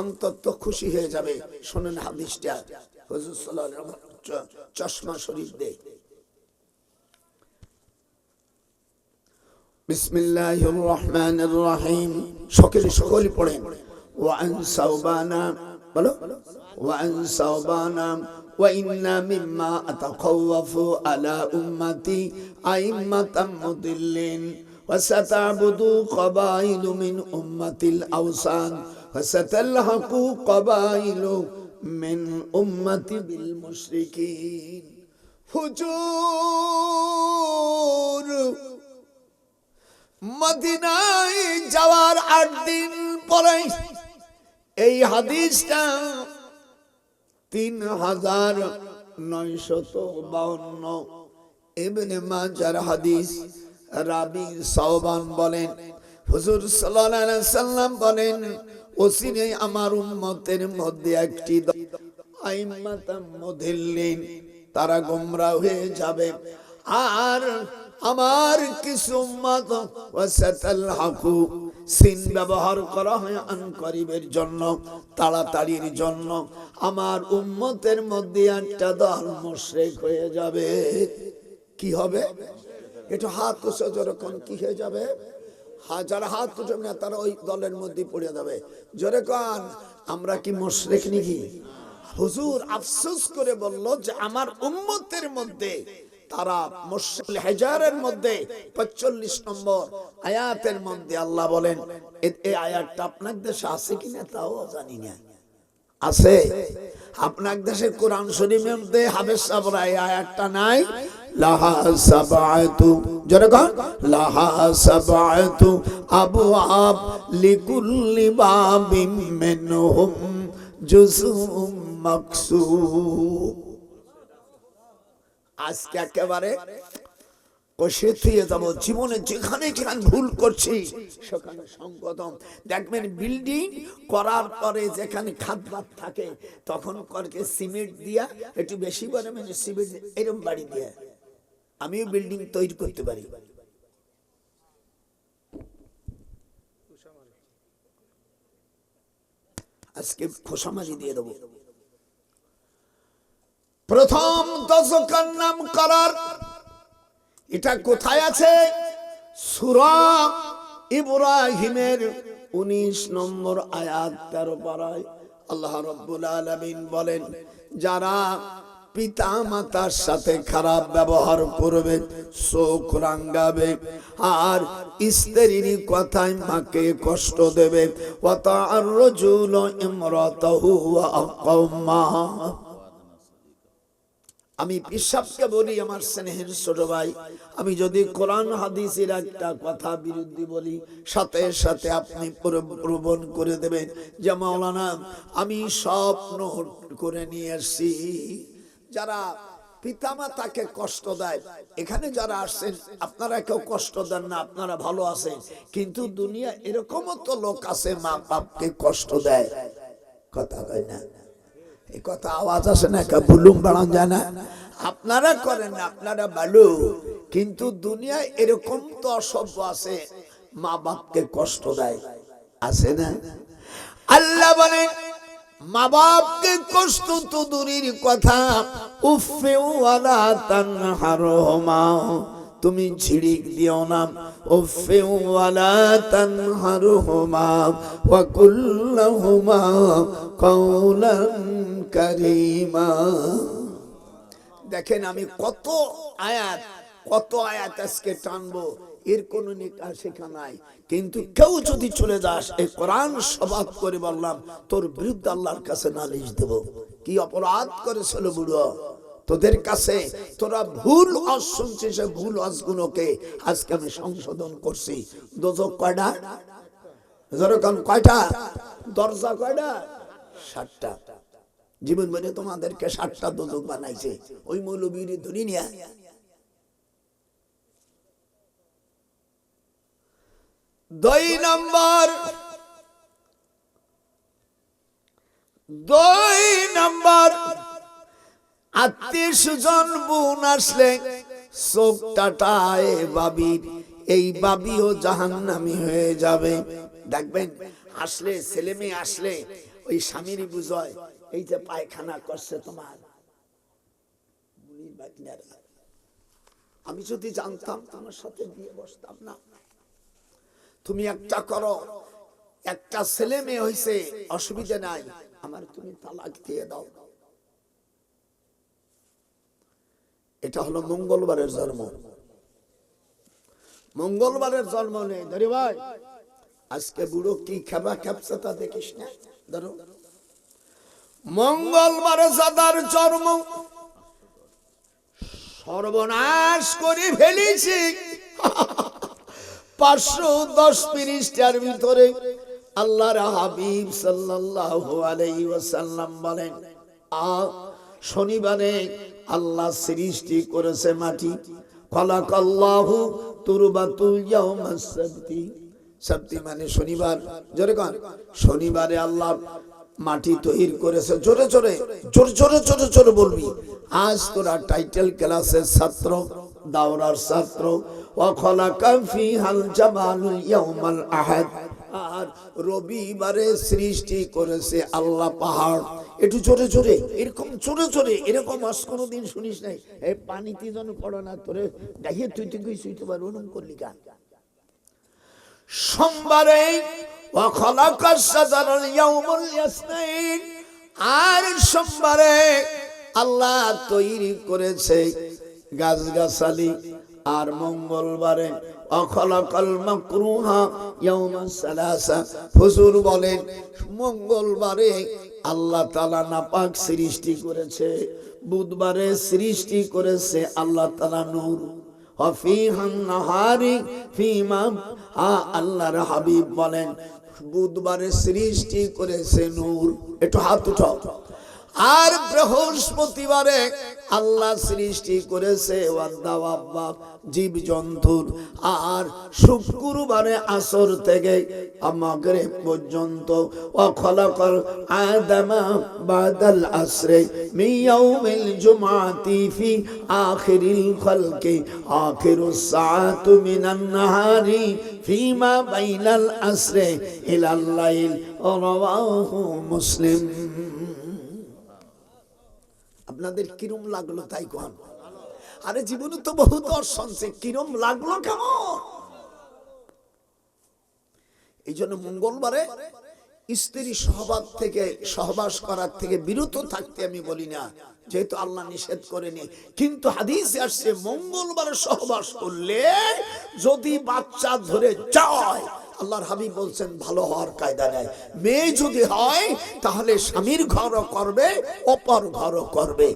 S1: অন্তত খুশি হয়ে যাবে। শুনেন হাদিসটা। হুজুর সাল্লাল্লাহু আলাইহি ওয়াসাল্লাম চশমা শরীফ দেয়। বিসমিল্লাহির রহমানির রহিম। সকলে পড়েন। ওয়ান সাওবানা, বলো ওয়ান সাওবানা ওয়া ইন্না মিম্মা আতাখাওয়াফু আলা উম্মতি আইম্মাতাম মুদিল্লিন ওয়া সাতাবুদু কাবাইলু মিন উম্মাতিল আওসান ওয়া সাতালহাকু কাবাইলু মিন উম্মতি বিল মুশরিকিন। হুজুর মদিনায় যাওয়ার 8 দিন পরে এই হাদিসটা 3952 ইবনে মাজার হাদিস। রাবি সাওবান বলেন, হুজুর সাল্লাল্লাহু আলাইহি সাল্লাম বলেন, ওসিনে আমার উম্মতের মধ্যে একটি আইম্মাতাম মুদিল্লিন, তারা গোমরাহ হয়ে যাবে, আর আমার কিছু উম্মত ওয়াসাতাল হাকু, সিন ব্যবহার করা হয় আনকরিবের জন্য, তাড়াতাড়ির জন্য। আমার উম্মতের মধ্যে একটা দল মুশরিক হয়ে যাবে। কি হবে? একটু হাত উঁচু জোরে কোন, কি হয়ে যাবে? যারা হাত উঠবে না তারা ওই দলের মধ্যে পড়ে যাবে। জোরে কোন, আমরা কি মুশরিক নাকি? হুজুর আফসোস করে বলল যে আমার উম্মতের মধ্যে তারা মুশরিক। হিজরের মধ্যে 45 নম্বর আয়াতের মধ্যে আল্লাহ বলেন, এই আয়াতটা আপনার দেশে আছে কিনা তাও জানি না। আছে আপনার দেশে কোরআন শরীফের মধ্যে হাফেজ সাহেবরা এই আয়াতটা নাই লাহা সাবআতু, জোরে কর, লাহা সাবআতু আবওয়াব লিকুল্লি বাবিম মিনহুম জুজউম মাকসুম। আজকে একেবারে কষে থুয়ে যাবো। জীবনে যেখানে যেখানে ভুল করছি সেখানে সংকটম। দেখবেন বিল্ডিং করার পরে যেখানে খাদবাদ থাকে তখন করকে সিমেন্ট দিয়া একটু বেশি করে মানে সিমেন্ট এরকম বাড়ি দিয়ে আমিও বিল্ডিং তৈরি করতে পারি। আজকে খোসামাজি দিয়ে দেবো। প্রথম দশকের নাম করার এটা কোথায় আছে? সূরা ইব্রাহিমের 19 নম্বর আয়াত 13 পারায় আল্লাহ রাব্বুল আলামিন বলেন, যারা পিতা মাতার সাথে খারাপ ব্যবহার করবে, চোখ রাঙ্গাবে, আর স্ত্রীর কথায় মাকে কষ্ট দেবে, ওয়া তা'আররুজুল ইমরাতাহু ওয়া আকাম্মা। আমি পিসাবকে বলি, আমার স্নেহের ছোট ভাই, আমি যদি কোরআন হাদিসের একটা কথা বিরুদ্ধে বলি সাথে সাথে আপনি প্রবণ করে দেবেন যে মাওলানা আমি সব নোট করে নিয়ে আসছি। যারা পিতামাতাকে কষ্ট দেয়, এখানে যারা আসছেন আপনারা কেউ কষ্ট দেন না, আপনারা ভালো আছেন, কিন্তু দুনিয়া এরকমও তো লোক আছে মা বাপকে কষ্ট দেয়। কথা কয় না? এই কথা আওয়াজ আসে না? বুলুম বাড়ান যায় না? আপনারা করেন না, আপনারা ভালো, কিন্তু দুনিয়ায় এরকম তো অসভ্য আছে মা বাপকে কষ্ট দেয়, আছে না? আল্লাহ বলেন মা বাপকে কষ্ট তো দূরের কথা, উফে ওয়ালা তানহারহুমা, তুমি ঝিড়িক দিও না, উফে ওয়ালা তানহারহুমা ওয়া কুল্লাহুমা কাওলান কারীমা। দেখেন আমি কত আয়াত আজকে টানবো, এর কোন শিক্ষা নাই, কিন্তু কেউ যদি চলে যাস এই কোরআন স্বভাব করে বললাম তোর বিরুদ্ধে আল্লাহর কাছে নালিশ দেব। কি অপরাধ করেছিল বুড়ো তোদের কাছে? তোরা ভুল আজ শুনছিস, ভুল আজগুলোকে আজকে আমি সংশোধন করছি। দোজক কয়টা? যেরকম কয়টা দরজা? কয়টা? 7টা। জীবন বলে তোমাদেরকে 7টা দোজক বানাইছে ওই মৌলবীর ধরি নিয়া। দুই নম্বর আত্মীয় স্বজন বোন আসলে চোখ টাটায় বাবির, এই বাবিও জাহান্নামী হয়ে যাবে। দেখবেন আসলে ছেলে মেয়ে আসলে ওই স্বামীরই বুঝয় এই যে পায়খানা করছে তোমার, আমি যদি জানতাম তোমার সাথে বিয়ে বসতাম না। তুমি একটা করো, একটা ছেলে মেয়ে হয়েছে অসুবিধা নাই, আমার তুমি তালাক দিয়ে দাও। এটা হলো মঙ্গলবারের জন্ম। মঙ্গলবারের জন্ম নেই ধরে ভাই, আজকে বুড়ো কি খাবা খাবছে তা দেখিস না। ধরো মঙ্গলবারে যাদার জন্ম, সর্বনাশ করে ফেলেছি। 510 পৃষ্ঠার ভিতরে আল্লাহর হাবিব সাল্লাল্লাহু আলাইহি ওয়াসাল্লাম বলেন, শনিবারে আল্লাহ সৃষ্টি করেছে মাটি, খালাকাল্লাহু তুরবাতুল ইয়াউমাস সাবতি, সাবতি মানে শনিবার। জোরে কোন, শনিবারে আল্লাহ মাটি তৈরি করেছে। জোরে জোরে জোরে জোরে জোরে বলবি। আজ তোরা টাইটেল ক্লাসের ছাত্র, দাওরার ছাত্র। ওয়া খালাকা ফিহাল জামালুল ইয়াউমাল আহাদ, আর রবিবারে সৃষ্টি করেছে আল্লাহ পাহাড়। একটু জোরে জোরে, এরকম জোরে জোরে, এরকম আজ কোনোদিন শুনিস নাই। এই পানিতে যেন পড়ো না, তোরে ডাইয়ে তুই তুই শুইতে পারবো না করলি গান। সোমবারে ওয়া খালাকাস শাজারাল ইয়াউমুল ইয়াসনাইন, আর সোমবারে আল্লাহ তৈরি করেছে গাছগাছালি। আর মঙ্গলবারে অখলাকাল মাকরুহা ইয়াউমাস সালাসা। হুজুর বলেন মঙ্গলবারে আল্লাহ তাআলা নাপাক সৃষ্টি করেছে, বুধবারে সৃষ্টি করেছে আল্লাহ তাআলা নূর। ওয়াফিহান নাহারি ফিমা, আল্লাহর হাবিব বলেন বুধবারে সৃষ্টি করেছে নূর। একটু হাত উঠাও। আর বৃহস্পতিবারে আল্লাহ সৃষ্টি করেছে জীব জন্তুর। আর শুক্রবারে আসর থেকে মাগরিব পর্যন্ত ওয়াখালাকাল আদামা বাদাল আসরে মিন ইয়াউমিল জুমআতি ফি আখিরিল খালকি আখিরুস সাআতু মিনান নাহারি ফিমা বাইনাল আসরে ইলাল লাইল। রাওয়াহু মুসলিম। আপনাদের কিরম লাগলো তাই কোন? আরে জীবনে তো বহু দর্শন সে কিরম লাগলো কেমন? এই জন্য মঙ্গলবারে স্ত্রী সহবাস করার থেকে বিরত থাকতে আমি বলি না, যেহেতু আল্লাহ নিষেধ করেনি। কিন্তু হাদিসে আসছে মঙ্গলবারে সহবাস করলে যদি বাচ্চা ধরে যায়, আল্লাহর হাবিব বলছেন ভালো হওয়ার কায়দা নেই। মেয়ে যদি হয় তাহলে স্বামীর ঘরও করবে, অপর ঘরও করবে।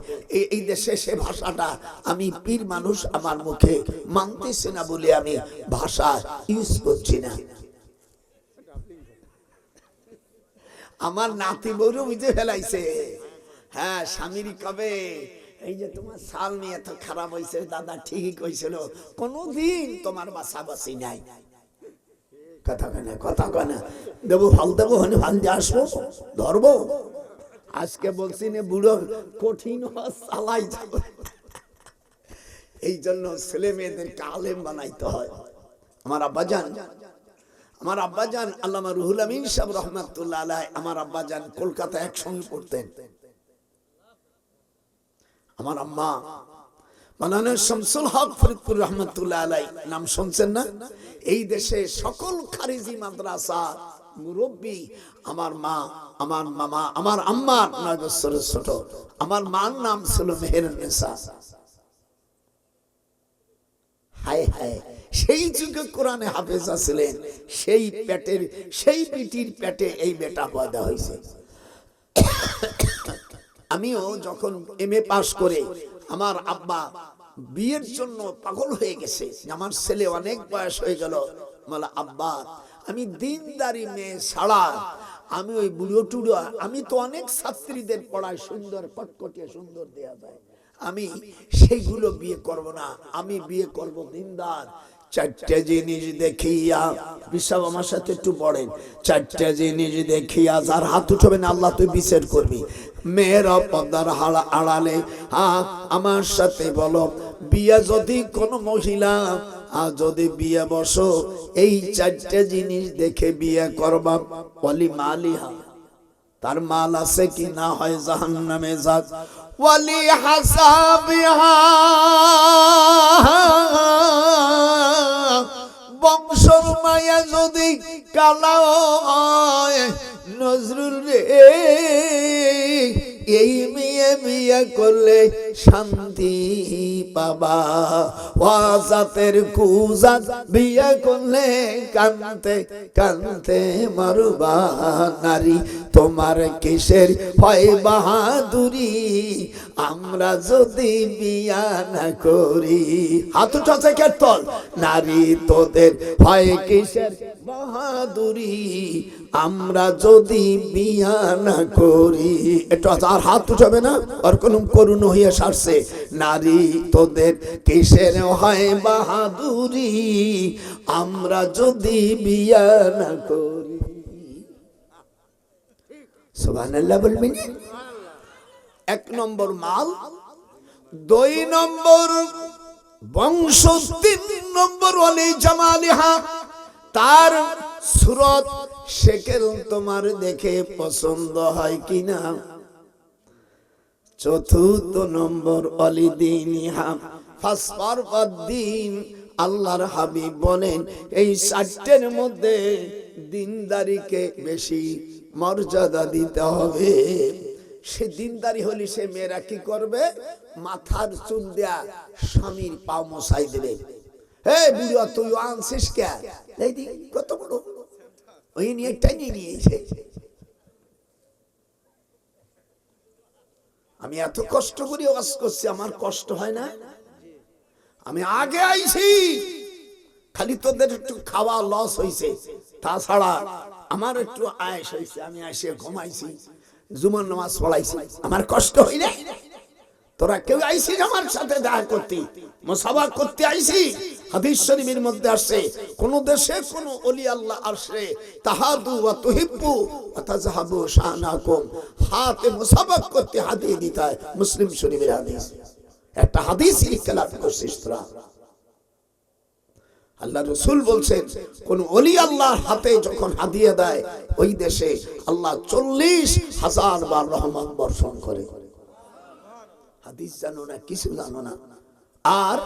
S1: এই দেশে সে ভাষাটা আমি পীর মানুষ, আমার মুখে মানতেছি না বলে আমি ভাষা ইউজ করছি না। আমার নাতি বউরও বুঝে ফেলাইছে। হ্যাঁ, স্বামীর কবে এই যে তোমার সাল নিয়ে এত খারাপ হয়েছে, দাদা ঠিকই কইছিল, কোনদিন তোমার বাসাবাসি নাই। কথা কানা দেবো, ফল দেবো, ভাল দিয়ে আসবো, ধরবো। আজকে বলছি না বুড়ো কঠিন চালাই যাবে। এই জন্য ছেলে মেয়েদেরকে আলেম বানাইতে হয়। আমার আব্বাজান আল্লামা রুহুল আমিন সাহেব রহমাতুল্লাহ আলাইহি, আমার আব্বাজান কলকাতা একসঙ্গে পড়তেন। আমার আম্মা মাওলানা শামসুল হক ফরিদপুর রহমাতুল্লাহ আলাইহি নাম শুনছেন না? এই দেশে সকল খারিজি মাদ্রাসা মুরব্বী আমার মা, আমার মামা, আমার আম্মা 9 বছরের ছোট। আমার মার নাম ছিল মেহেরুন্নেসা। হায় হায়, সেই যুগে কোরআনে হাফেজা ছিলেন, সেই পিটির পেটে এই বেটা পয়দা হয়েছে। আমিও যখন এমএ পাস করে আমার আব্বা বিয়ের জন্য পাগল হয়ে গেছে, আমার ছেলে অনেক বয়স হয়ে গেল, বলে আব্বা আমি দিনদারি মেয়ে ছাড়া আমি ওই বুড়ো টুড়ো, আমি তো অনেক ছাত্রীদের পড়ায় সুন্দর কটকটিয়ে সুন্দর দেয়া যায়, আমি সেইগুলো বিয়ে করব না, আমি বিয়ে করব দিনদার। 4টে জিনিস দেখিয়া, বিশ্বাস আমার সাথে একটু পড়েন, 4টে জিনিস দেখিয়া, যার হাত উঠবে না আল্লাহ তুই বিচার করবি। মেয়েরা পর্দার আড়ালে আমার সাথে বলো, বিয়ে যদি কোন মহিলা যদি বিয়ে বসো, এই 4টে জিনিস দেখে বিয়ে করবা। ওয়ালি মালিহা, তার মাল আছে কি না হয় জাহান্নামে যাক। ওয়ালি হাসাবিহা, বংশর মায়া যদি কালা হয়, নজরুল রে এই মেয়ে বিয়ে করলে শান্তি পাবা। ওয়াজাতের কুজাত বিয়ে করলে কানতে কানতে মারবা। নারী তোমার কিসের হয় বাহাদুরি, আমরা যদি বিয়া না করি। হাত উঠাছে কেতল। নারী তোদের হয় কিসের বাহাদুরি, আমরা যদি বিয়া না করি। এটা আর হাত উঠাবে না, আর কোন করুণ হইয়া সারছে। নারী তোদের কিসের হয় বাহাদুরি, আমরা যদি বিয়া না করি। সুবহানাল্লাহ বলবেন। 1 নম্বর মাল, 2 নম্বর বংশ, 3 নম্বর ওয়ালি জামালিহা, তার সুরত শেকেল তোমার দেখে পছন্দ হয় কিনা। 4 নম্বর ওয়ালি দীনিহা ফাসফার দিন। আল্লাহর হাবিব বলেন এই 4টের মধ্যে দিনদারিকে বেশি মর্যাদা দিতে হবে। সে দিনদারি হলে সে মেয়েরা কি করবে, মাথার চুল দেয়া স্বামীর পাও মোছাই দেবে। হে বুড়ো তুই আনছিস কে, এই দি কত বড়, ওই নিয়ে টাইনি নিয়েছে। আমি এত কষ্ট করে ওয়াজ করছি, আমার কষ্ট হয় না? আমি আগে আইছি, খালি তোদের একটু খাওয়া লস হয়েছে, তাছাড়া আমার একটু আয়েস হয়েছে। আমি এসে ঘুমাইছি, জুমার নামাজ পড়াইছি, আমার কষ্ট হয় না? তোরা কেউ আইছিস আমার সাথে দেখা করতে, মুসাফা করতে আইছি? হাদিস শরীফের মধ্যে আসছে, কোন দেশে কোন ওলি আল্লাহ আসে তাহাদু ওয়া তুহিব্বু ওয়া তাযহাবু শানাকুম, হাতে মুসাফা করতে হাদিয়ে দিতে হয়। মুসলিম শরীফের হাদিস, একটা হাদিসই খেলাফ করছিস তোরা। আল্লাহ রাসূল বলছেন, কোন ওলি আল্লাহর হাতে যখন হাদিয়া দেয়, ওই দেশে আল্লাহ 40,000 বার রহমত বর্ষণ করে। হাদিস জানো না, কিছু জানো না। আর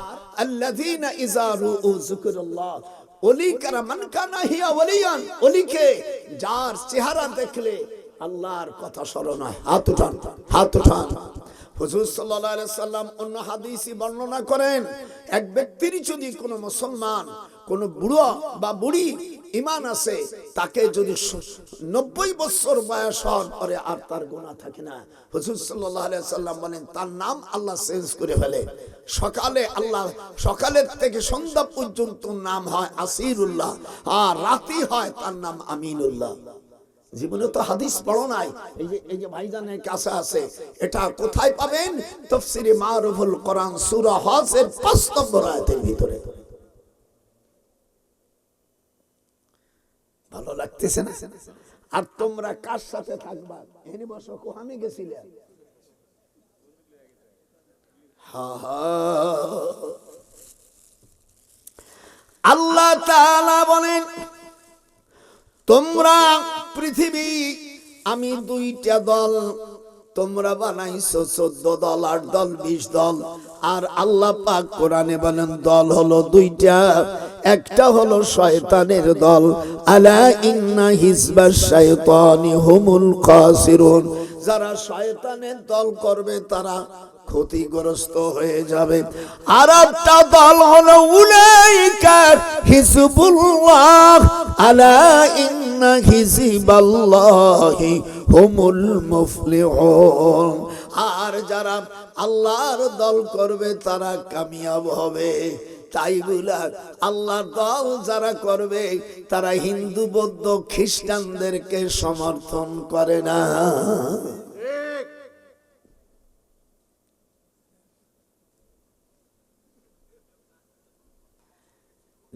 S1: আল্লাযীনা ইযা রুউ যিকরুল্লাহ, ওলি কারা মান কানা হিয়া ওলিয়ান, ওলিকে যার চেহারা দেখলে আল্লাহর কথা স্মরণ হয়। হাত উঠান, হাত উঠান। হুজুর সাল্লাল্লাহু আলাইহি সাল্লাম অন্য হাদিসে বর্ণনা করেন, এক ব্যক্তির যদি কোনো মুসলমান, কোন বুড়ো বা বুড়ি ঈমান আছে, তাকে যদি 90 বছর বয়স হওয়ার পরে আর তার গুনাহ থাকে না, হুজুর সাল্লাল্লাহু আলাইহি সাল্লাম বলেন তার নাম আল্লাহ চেঞ্জ করে ফেলে। সকালে আল্লাহ, সকালের থেকে সন্ধ্যা পর্যন্ত নাম হয় আসিরুল্লাহ, আর রাতে হয় তার নাম আমিনুল্লাহ। জীবনে তো হাদিস পড়ো নাই, এই যে ভাইজানের কাছে আছে, এটা কোথায় পাবেন? তাফসীরে মারুফুল কোরআন সূরা হজের 5 নম্বর আয়াতের ভিতরে। ভালো লাগতেছে না? আর তোমরা কার সাথে থাকবা? এনে বসো, কোহানে গেছিলে? আল্লাহ তাআলা বলেন, তোমরা পৃথিবী আমি 2টা দল, তোমরা বানাইছো 14 দল, 8 দল, 20 দল। আর আল্লাহ পাক কোরআনে বলেন দল হলো 2টা, একটা হলো শয়তানের দল, আলা ইন্না হিজবাশ শাইতানি হুমুল খাসিরুন, যারা শয়তানের দল করবে তারা ক্ষতিগ্রস্ত হয়ে যাবে। আর একটা দল হলো উলাইকা হিজবুল্লাহ, আলা ইন্না হিজবাল্লাহি হুমুল মুফলিহুন, আর যারা আল্লাহর দল করবে তারা কামিয়াব হবে। তাই বলে আল্লাহর দল যারা করবে তারা হিন্দু, বৌদ্ধ, খ্রিস্টানদেরকে সমর্থন করে না।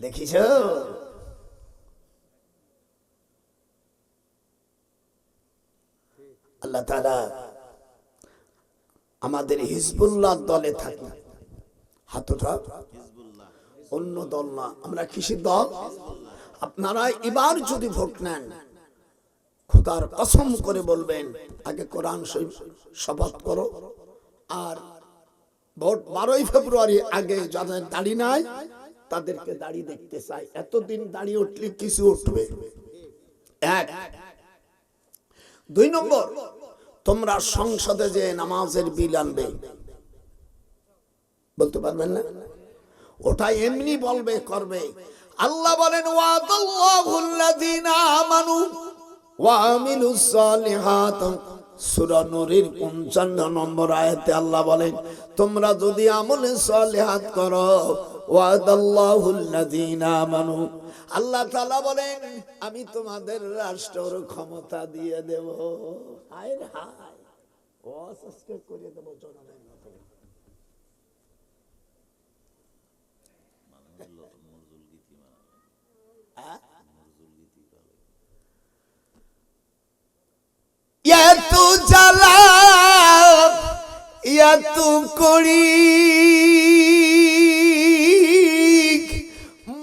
S1: দেখিস আল্লাহ তাআলা আমাদের হিজবুল্লাহ দলে থাকি। হাত ওঠা, অন্য দল না, আমরা কিসের দল? আপনারা এবার যদি ভোট নেন, খোদার কসম করে বলবেন আগে কোরআন শরীফ শপথ করো, আর ভোট 12ই ফেব্রুয়ারি আগে যাদের দাড়ি নাই তাদেরকে দাড়ি দেখতে চাই। এতদিন দাড়ি উঠলে কিছু উঠবে। 1 2 নম্বর, তোমরা সংসদে যে নামাজের বিল আনবে, বলতে পারবেন না? ওটা এমনি বলবে, করবে। আল্লাহ বলেন ওয়াদাল্লাহুল্লাযীনা আমানু ওয়া আমিলুস সালিহাত, সূরা নূরের 55 নম্বর আয়াতে আল্লাহ বলেন তোমরা যদি আমলে সালিহাত করো, ওয়াদাল্লাহুল্লাযীনা আমানু, আল্লাহ তাআলা বলেন আমি তোমাদের রাষ্ট্রের ক্ষমতা দিয়ে দেব। হায় রে হায়, অসস্কার করে দেব জনগণের মতো। এত জ্বালা এত করি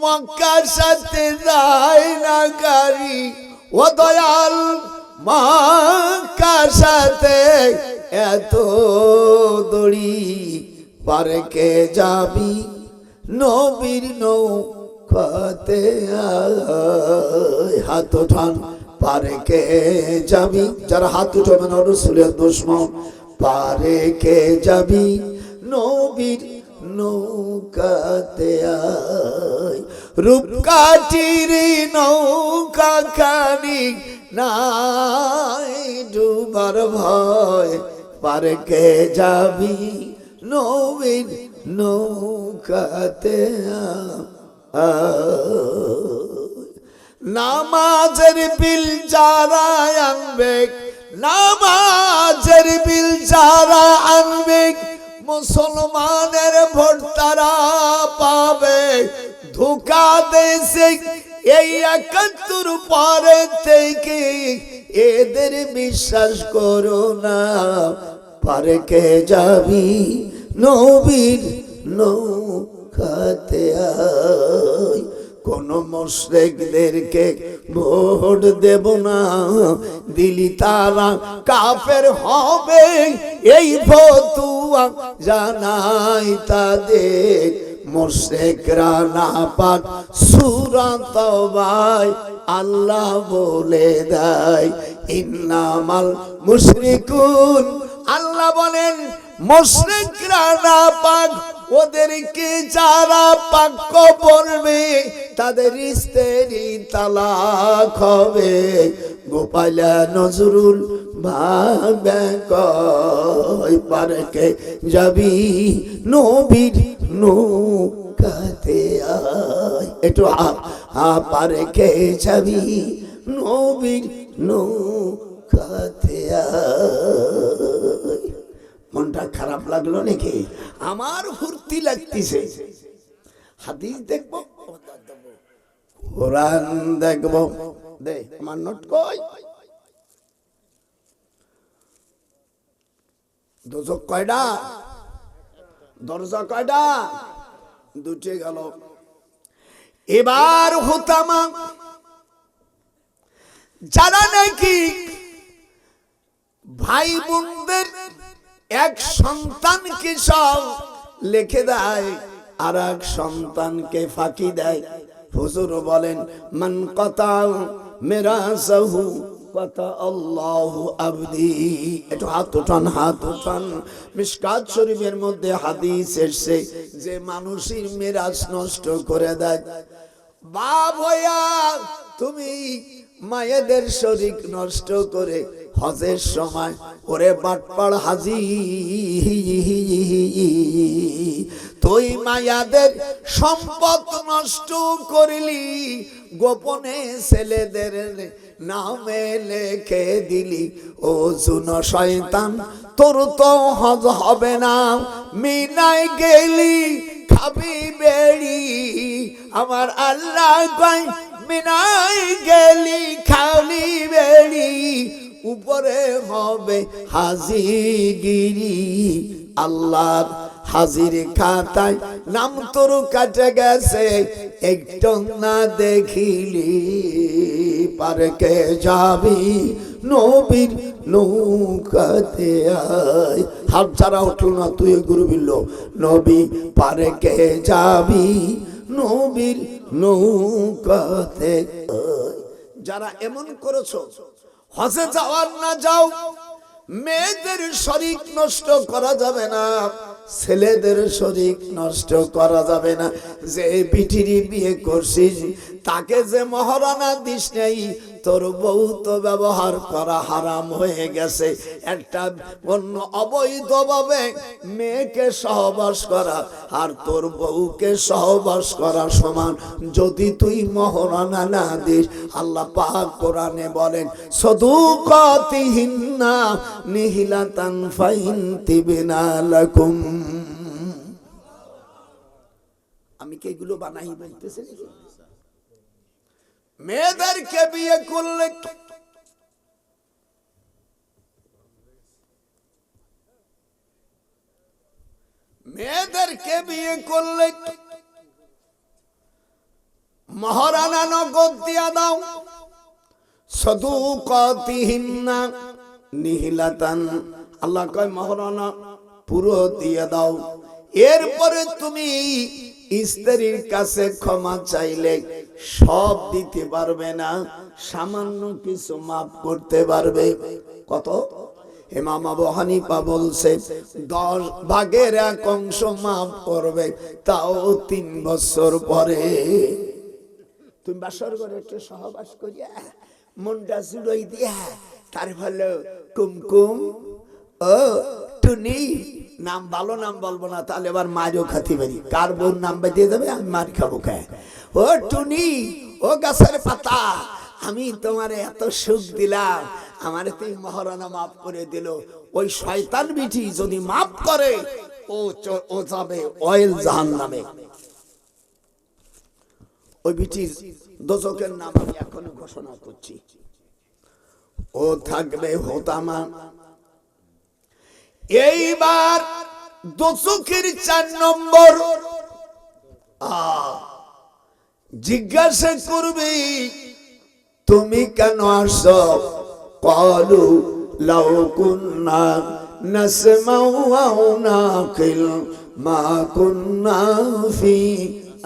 S1: মক্কার সাথে যায় না গাড়ি, ও দয়াল মক্কার সাথে এত দড়ি, পারে কে যাবি নবীর নৌকাতে, হাত ওঠান, পারে কে যাবি, যারা হাত উঠাবেন রাসূলের দুশমন, পারে কে যাবি নবীর নৌকাতে আয়, রূপকাঠির নৌকা খানি নাই ডুবার ভয়, পারকে যাবি নবীর নৌকাতে নামাজের বিল যারা আনবে, নামাজের বিল যারা আনবে, মুসলমানের ভোট তারা পাবে। ধোঁকা দেশে এই ৭১ পরে থেকে এদের বিশ্বাস করো না, পারকে যাবি নবীর নৌকাতে আয়। কোন মুশরিকদেরকে ভোট দেব না, দিলি তারা কাফের হবে, এই ফতুয়া জানাই তাদের। মুশরিকরা নাপাক সূরা তাওবায় আল্লাহ বলে দেয়, ইন্নামাল মুশরিকুন, আল্লাহ বলেন মুশরিকরা নাপাক, ওদেরকে যারা পাক করবে তাদের স্ত্রী তালাক হবে। গোপালা নজরুল ভাবে কয়, পারকে যাবি নবীর নৌকাতে আয়। একটু পারকে যাবি নবীর নৌকাতে আয়। মনটা খারাপ লাগলো নাকি? আমার ফুর্তি লাগতেছে। হাদিস দেখবো, কোরআন দেখবো। দে আমার নোট কই? দোজক কয়টা? দরজা কয়টা? দুটি গেল। এবার হুতামা যারা নাকি ভাই বোনদের এক সন্তানকে সব লিখে দেয় আর এক সন্তানকে ফাঁকি দেয়, হুজুর বলেন মান কাতা মিরাসাহু কাতা আল্লাহু আবদি। একটু হাত উঠান, হাত উঠান। মিশকাত শরীফের মধ্যে হাদিস এসেছে যে মানুষের মিরাস নষ্ট করে দেয়। বাপ হইয়া তুমি মায়েদের শরীক নষ্ট করে হজের সময় ওরে বাটপাড় হাজি, তুই মায়াদের সম্পদ নষ্ট করলি, গোপনে ছেলেদের নামে লেখে দিলি, ও জুন শয়তান তোর তো হজ হবে না, মিনায় গেলি খাবি বেড়ি। আমার আল্লাহ কয় মিনাই গেলি খালি বেড়ি, উপরে হবে হাজিগিরি। আল্লাহর হাজির খাতায় নাম তোর কাটে গেছে, একটু না দেখিলি, পারকে যাবি নবীর নৌকাতে আয়। হাত যারা উঠল না তুই গুরু বিল্ল, নবী পারকে যাবি নবীর নৌকাতে আয়। যারা এমন করেছো, হজে যাওয়ার না যাও, মেয়েদের শরীক নষ্ট করা যাবে না, ছেলেদের শরীক নষ্ট করা যাবে না। যে বিটিরি বিয়ে করছিস তাকে যে মহারানা দিস নেই, তোর বউ তো ব্যবহার করা হারাম হয়ে গেছে। একটা অন্য অবৈধভাবে মেয়েকে সহবাস করা আর তোর বউকে সহবাস করা সমান। যদি তুই মহারানা না দিস, আল্লাহ পাক কোরআনে বলেন সদুকাতিহিন্না নিহিলাতান ফাইনতিবিনা লাকুম। আমি কি এগুলো বানাই বলতেছি নাকি? মেয়েদেরকে বিয়ে করলে মহারানা নগদ দিয়া দাও, সদুকাতিহিন্না নিহিলাতান, আল্লাহ কয় মহারানা পুরো দিয়ে দাও। এরপরে তুমি স্ত্রীর কাছে ক্ষমা চাইলে সব দিতে পারবে না, সামান্য কিছু মাফ করতে পারবে। কত? ইমাম আবু হানিফা বলছে 10 ভাগের 1 অংশ মাফ করবে, তাও 3 বছর পরে। তুমি বাসর করে একটু সহবাস করিয়া মনটা জুড়াই দিয়া তার ভালো কুমকুম ও টুনি, নাম ভালো নাম বলবো না, তাহলে এবার মারও খাতি পারি। কার বোন নাম বাজিয়ে দেবে, আমি মার খাবো খায়। ও টুনি, ও গাছের পাতা, আমি তোমারে এত সুখ দিলাম, আমার তুই মহারানা মাফ করে দিল। ওই শয়তান বিটি যদি মাফ করে, ও যাবে অয়েল জাহান্নামে। ওই বিটির দোজকের নাম আমি এখন ঘোষণা করছি। ও থাকবে হোতামা। এইবার দোজকের 4 নম্বর জিজ্ঞাসা করবে, তুমি কেন আসো? ক্বালু লাউ কুন্না নাসমাউ আও নাকিল মা কুন্না ফি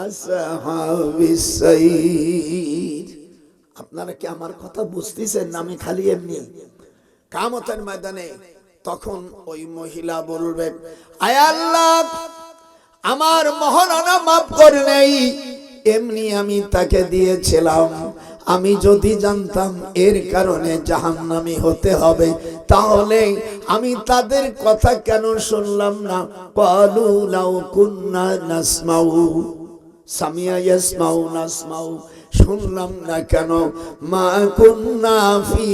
S1: আসহাবিস সাইর। আপনারা কি আমার কথা বুঝতেছেন না? আমি খালি এমনি কিয়ামতের ময়দানে তখন ওই মহিলা বলবেন, আয় আল্লাহ, আমার মহারানা মাফ করে নেই, এমনি আমি তাকে দিয়েছিলাম। আমি যদি জানতাম এর কারণে জাহান্নামী হতে হবে, তাহলে আমি তাদের কথা কেন শুনলাম না? ক্বালু লাউ কুন্না নাসমাউ, সামিয়া ইয়াসমাউ নাসমাউ, শুনলাম না কেন? মা কুন্না ফি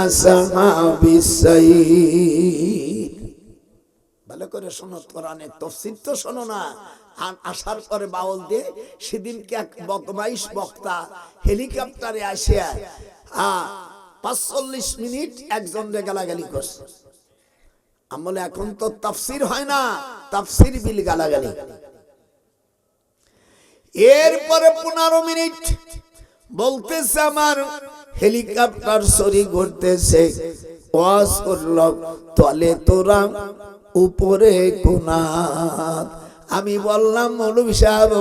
S1: আসহাবিস সাইর। ভালো করে শোনো, কোরআনের তাফসীর তো শোনো না। আসার পরে বাউল দিয়ে সেদিনকে এক বদমাইশ বক্তা হেলিকপ্টারে আসিয়া 45 মিনিট একজনকে গালাগালি করছে। আমলে এখন তো তাফসীর হয় না, তাফসীর বিল গালাগালি। এরপরে 15 মিনিট বলতেছে আমার হেলিকপ্টার সরি ঘুরতেছে, ওয়াজ করলো তলে তোরা উপরে কোনাত। আমি বললাম মৌলভী সাহেব,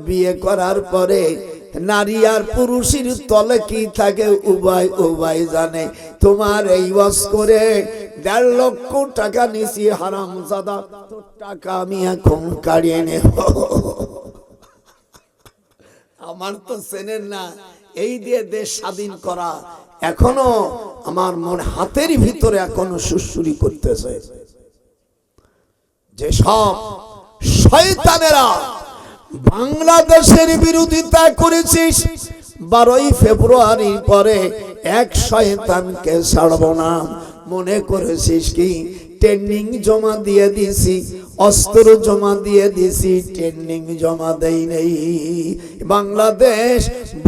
S1: বিয়ে করার পরে নারী আর পুরুষের তলে কি থাকে উভয় উভয় জানে। তোমার এই ওয়াজ করে 1.5 লক্ষ টাকা নিছি হারামজাদা, তোর টাকা আমি এখন কাড়িয়ে নেব। আমার তো চেনেন না, এই দিয়ে দেশ স্বাধীন করা এখনো আমার মনে হাতের ভিতরে এখনো সুরসুরি করতেছে। যে সব শয়তানেরা বাংলাদেশের বিরোধিতা করেছিস, 12ই ফেব্রুয়ারির পরে এক শয়তানকে ছাড়ব না মনে করেছিস কি? ট্রেনিং জমা দিয়ে দিছি, অস্ত্র জমা দিয়ে দিছি, ট্রেনিং জমা দেই নেই। বাংলাদেশ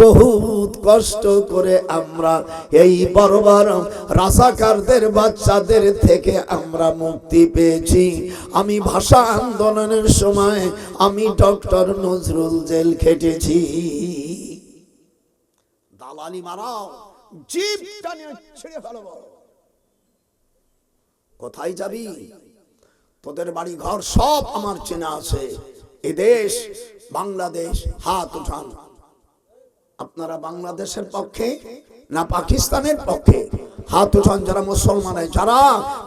S1: বহুত কষ্ট করে আমরা এই বর্বর রাজাকারদের বাচ্চাদের থেকে আমরা মুক্তি পেয়েছি। আমি ভাষা আন্দোলনের সময় আমি ডক্টর নজরুল জেল খেটেছি। দালালি মারাও, জিপ টানে ছেড়ে ফেলবো। কোথায় যাবি? তোদের বাড়ি ঘর সব আমার চেনা আছে। এ দেশ বাংলাদেশ, হাত উঠান। আপনারা বাংলাদেশের পক্ষে না পাকিস্তানের পক্ষে? হাত উঠান যারা মুসলমান, যারা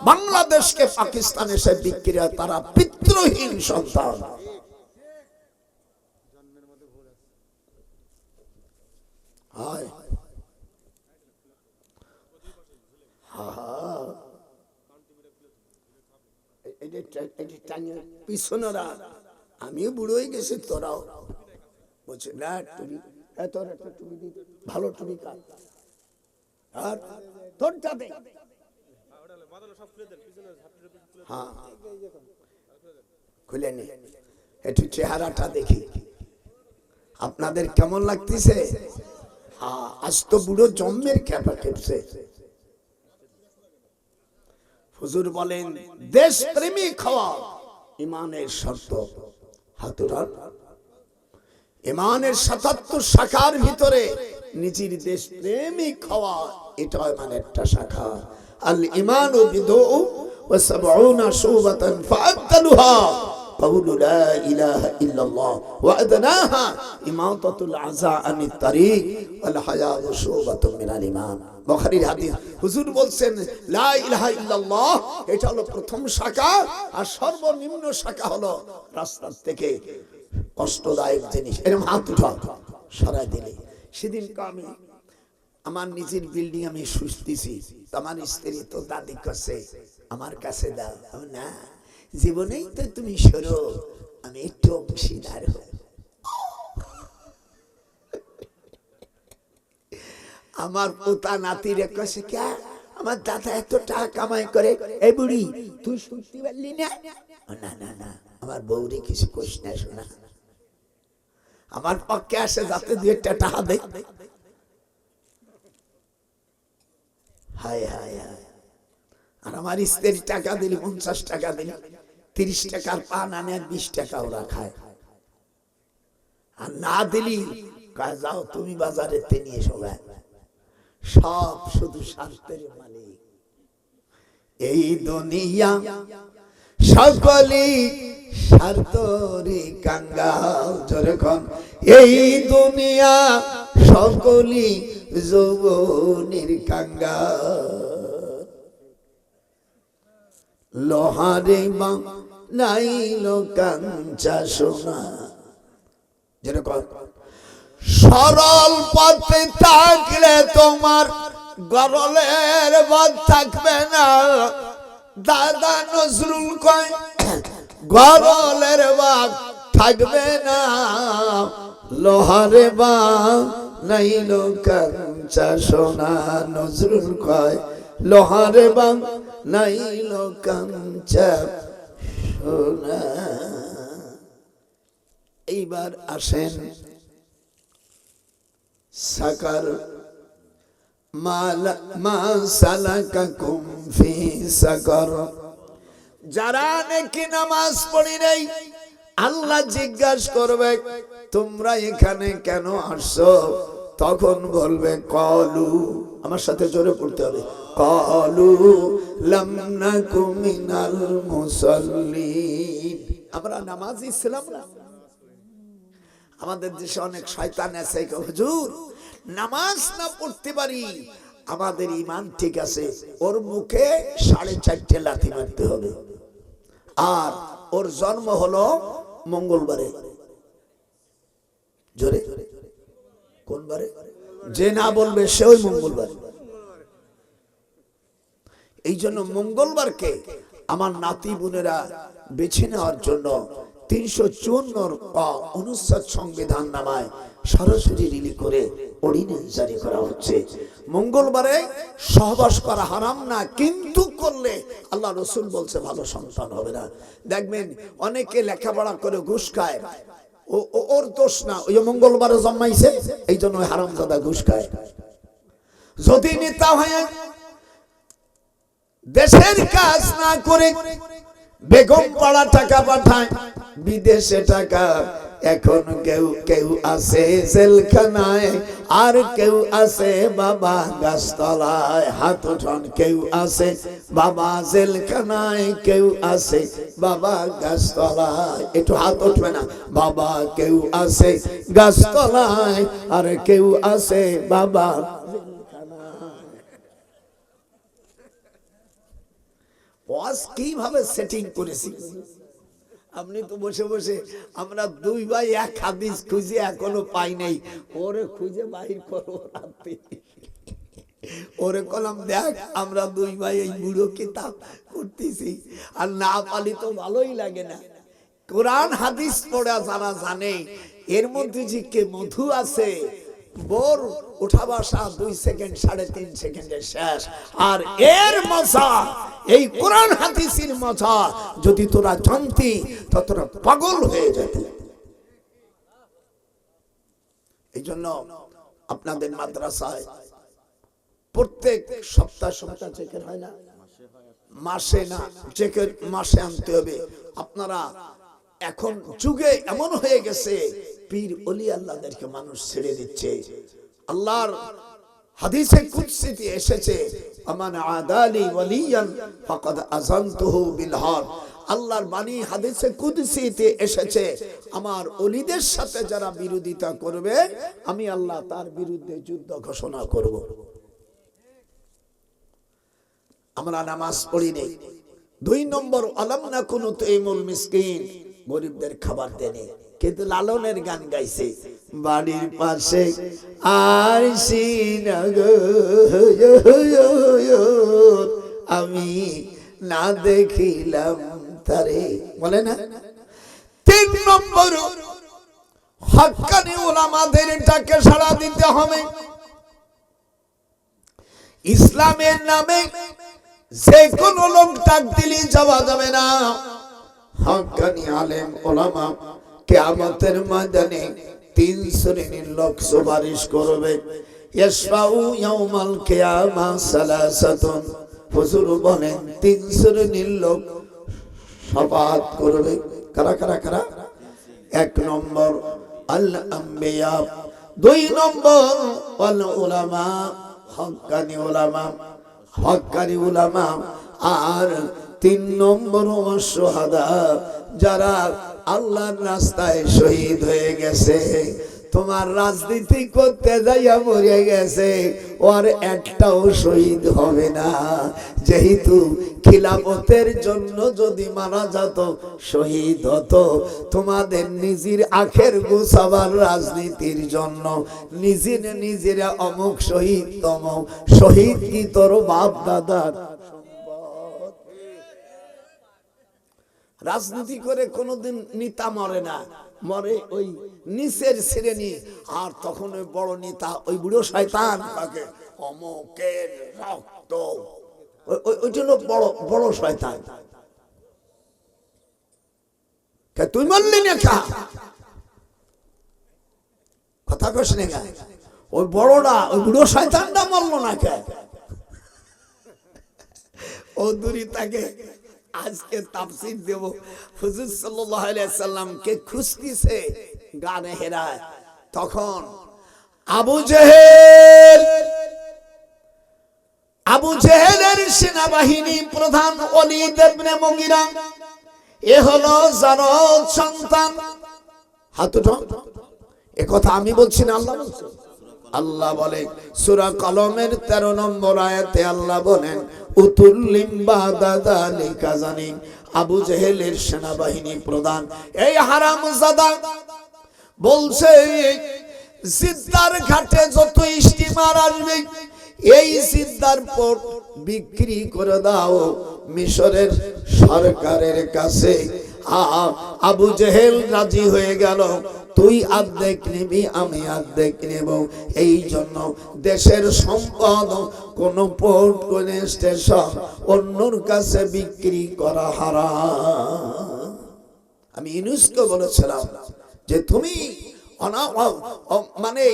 S1: বাংলাদেশকে পাকিস্তানে সে বিক্রি হয়, তারা পিতৃহীন সন্তান। পিছনেরা আমিও বুড়ো হয়ে গেছি, তোরাও বলছে না টুপি, তোর একটা টুপি দি, ভালো টুপি কাট, আর তোরটা দে। হ্যাঁ খুলে নে, একটু চেহারাটা দেখি আপনাদের কেমন লাগতেছে। হ্যাঁ, আজ তো বুড়ো জন্মের খেপা খেপছে। হুজুর বলেন দেশ প্রেমিক হওয়া ইমানের শর্ত। হাতুরার ইমানের 77 শাখার ভিতরে নিজের দেশ প্রেমিক হওয়া, এটা মানে একটা শাখা। আল ইমানু বিদউ ওয়া 70 শুবাতান ফাআদালুহা قول لا إله إلا الله وأدناها إماطة الأذى عن الطريق والحياء شعبة من الإيمان বুখারীর হাদিস হুজুর বলছেন লা ইলাহা ইল্লাল্লাহ এটা হলো প্রথম শাখা আর সর্বনিম্ন শাখা হলো রাস্তা থেকে কষ্টদায়ক জিনিস এরকম হাত উঠা সরাই দিলে সেদিন আমি আমার নিজের বিল্ডিং আমি শুইতেছি আমার স্ত্রী তো দাদি কাছে আমার কাছে দাও না জীবনেই তো তুমি সরো আমি একটু অংশীদার হই আমার পোতা নাতিরে কাছে কে আমার দাদা এত টাকা কামাই করে এই বুড়ি তুই শুনতে পারলি না না না না আমার বউরে কিছু কইস না শোনা আমার পক্ষে আসে যাতে দুই একটা টাকা দে হায় হায় হায় আর আমার স্ত্রী টাকা দিলি 50 টাকা দিলি 30 টাকার পান আনে আর 20 টাকা ওরা খায় আর না দিলি কয় যাও তুমি বাজারে নিয়ে এসো সব শুধু স্বার্থের মালিক এই দুনিয়া সকলেই স্বার্থরে কাঙ্গাল যখন এই দুনিয়া সকলেই যৌবনের কাঙ্গাল লোহারে বানাইল কাঞ্চা সোনা যেরকম সরল পথে থাকলে তোমার গরলের বাদ থাকবে না দাদা নজরুল কয় গরলের বাদ থাকবে না লোহারে বানাইল কাঞ্চা সোনা নজরুল কয় লোহারে বানাইল কাঞ্চা সোনা এইবার আসেন সাকার মা সালাকাকুম ফি সাকার যারা নাকি নামাজ পড়ি নাই আল্লাহ জিজ্ঞাসা করবে তোমরা এখানে কেন আসছো তখন বলবে কলু আমার সাথে জোরে পড়তে হবে কলু লাম নাকু মিনাল মুসাল্লিন আমরা নামাজি ছিলাম না আমাদের দেশে অনেক শয়তান আছে হুজুর নামাজ না পড়তে পারি আমাদের ঈমান ঠিক আছে ওর মুখে 4.5 লাথি মারতে হবে আর ওর জন্ম হলো মঙ্গলবারে জোরে কোন বারে যে না বলবে সে ওই মঙ্গলবার এই জন্য মঙ্গলবারকে আমার নাতি বোনেরা বেছে নেওয়ার জন্য 354 অনুচ্ছেদ সংবিধান নামায় সরাসরি রিলি করে অর্ডিন্যান্স জারি করা হচ্ছে মঙ্গলবারে সহবাস করা হারাম না কিন্তু করলে আল্লাহ রাসূল বলছে ভালো সন্তান হবে না দেখবেন অনেকে লেখাপড়া করে ঘুষ খায় ওর দোষ না ওই মঙ্গলবারে জন্মাইছে এই জন্য হারামজাদা ঘুষ খায় যদি নেতা হয় দেশের কাজ না করে বেগম পাড়া টাকা পাঠায় বিদেশে টাকা এখন কেউ কেউ আছে জেলখানায় আর কেউ আছে বাবা গাছতলায় হাত উঠান কেউ আছে বাবা জেলখানায় কেউ আছে বাবা গাছতলায় একটু হাত উঠবে না বাবা কেউ আছে গাছতলায় আর কেউ আছে বাবা ওয়াজ কিভাবে সেটিং করেছি আপনি তো বসে বসে আমরা দুই ভাই এক হাদিস খুঁজে এখনো পাই নাই ওরে খুঁজে বাহির করো রাতে ওরে কলম দেখ আমরা দুই ভাই এই বুড়ো কিতাব করতেছি আর না পালি তো ভালোই লাগে না কোরআন হাদিস পড়া যারা জানে এর মধ্যে যে কে মধু আছে বোর উঠা বসা 2 সেকেন্ড 3.5 সেকেন্ডে শেষ আর এর মজা এই কোরআন হাদিসের মজা যদি তোরা জানতি তো তোরা পাগল হয়ে যেতি এইজন্য আপনাদের মাদ্রাসায় প্রত্যেক সপ্তাহ চেকের হয় না মাসে না চেকের মাসে আনতে হবে আপনারা এখন যুগে এমন হয়ে গেছে পীর ওলি আল্লাহদেরকে মানুষ ছেড়ে দিচ্ছে আল্লাহর হাদিসে কুদসিতে এসেছে আমান আদালি ওয়ালিয়ান ফাকাদ আযানতুহু বিল হার আল্লাহর বাণী হাদিসে কুদসিতে এসেছে, আমার ওলিদের সাথে যারা বিরোধিতা করবে আমি আল্লাহ তার বিরুদ্ধে যুদ্ধ ঘোষণা করব। আমরা নামাজ পড়ি নেই। 2 নম্বর, আলাম না কুনু তুইমুল মিসকিন, গরিবদের খাবার দেনে। কিন্তু লালনের গান গাইছে, বাড়ির পাশে আরশি নগর আমি না দেখিলাম তারে, বলে না। 3 নম্বর, হক্কানি উলামাদের ডাকে সাড়া দিতে হবে। ইসলামের নামে যে কোনো লোক ডাক দিলে যাওয়া যাবে না। হক্কানি আলেম উলামা কিয়ামতের ময়দানে 3 শ্রেণীর লোক সুপারিশ করবে। ইয়াশফাউ ইয়াউমাল কিয়ামা সালাসাতুন, হুজুর বলেন 3 শ্রেণীর লোক শফাআত করবে। কারা কারা কারা? 1 নম্বর আল আম্বিয়া, 2 নম্বর ওয়াল উলামা, হক্কানি উলামা, হক্কানি উলামা, আর 3 নম্বর ওয়াসশুহাদা, যারা আল্লাহর রাস্তায় শহীদ হয়ে গেছে। তোমার রাজনীতি করতে যাইয়া মরে গেছে, ওর একটাও শহীদ হবে না। যেহেতু খিলাফতের জন্য যদি মারা যেত শহীদ হতো, তোমাদের নিজের আখের গোছাবার রাজনীতির জন্য নিজের নিজেরা অমুক শহীদ তমুক শহীদ কি তোর বাপ দাদার রাজনীতি করে কোনোদিন নেতা মরে না, মরে ওই নিচের শ্রেণী। আর তখন ওই বড় নেতা ওই বুড়ো শয়তান তাকে অমুকের রক্ত, ওইটা হলো বড় বড় শয়তান। তুই মানলি না কা কথা কস না, ওই বড়টা ওই বুড়ো শয়তানটা মানলো না কে? ও দূরি তাকে আজকে তাফসীর দেব। হুজুর সাল্লাল্লাহু আলাইহি সাল্লাম কে খুঁজতেছে গানে হেরায়, তখন আবু জেহেলের সেনাবাহিনী প্রধান ওলীদ ইবনে মুগীরা, এ হলো জারদ সন্তান। হাত উঠো, এ কথা আমি বলছি না, আল্লাহ বলছে। আল্লাহ বলে সূরা কলমের 13 নম্বর আয়াতে আল্লাহ বলেন, উতুল্লিম বাদা যালিকা জানিম, আবু জেহেলের সেনাবাহিনী প্রধান এই হারামজাদা বলছে, জিদ্দার ঘাটে যত স্টিমার আসবে এই জিদ্দার পোর্ট বিক্রি করে দাও মিশরের সরকারের কাছে। আবু জেহেল রাজি হয়ে গেল, তুই অর্ধেক নিবি আমি অর্ধেক নেব। এই জন্য দেশের সম্পদ কোন পোর্ট কোন স্টেশন অন্যর কাছে বিক্রি করা হারাম। আমি ইউনুসকে বলেছিলাম যে তুমি মানে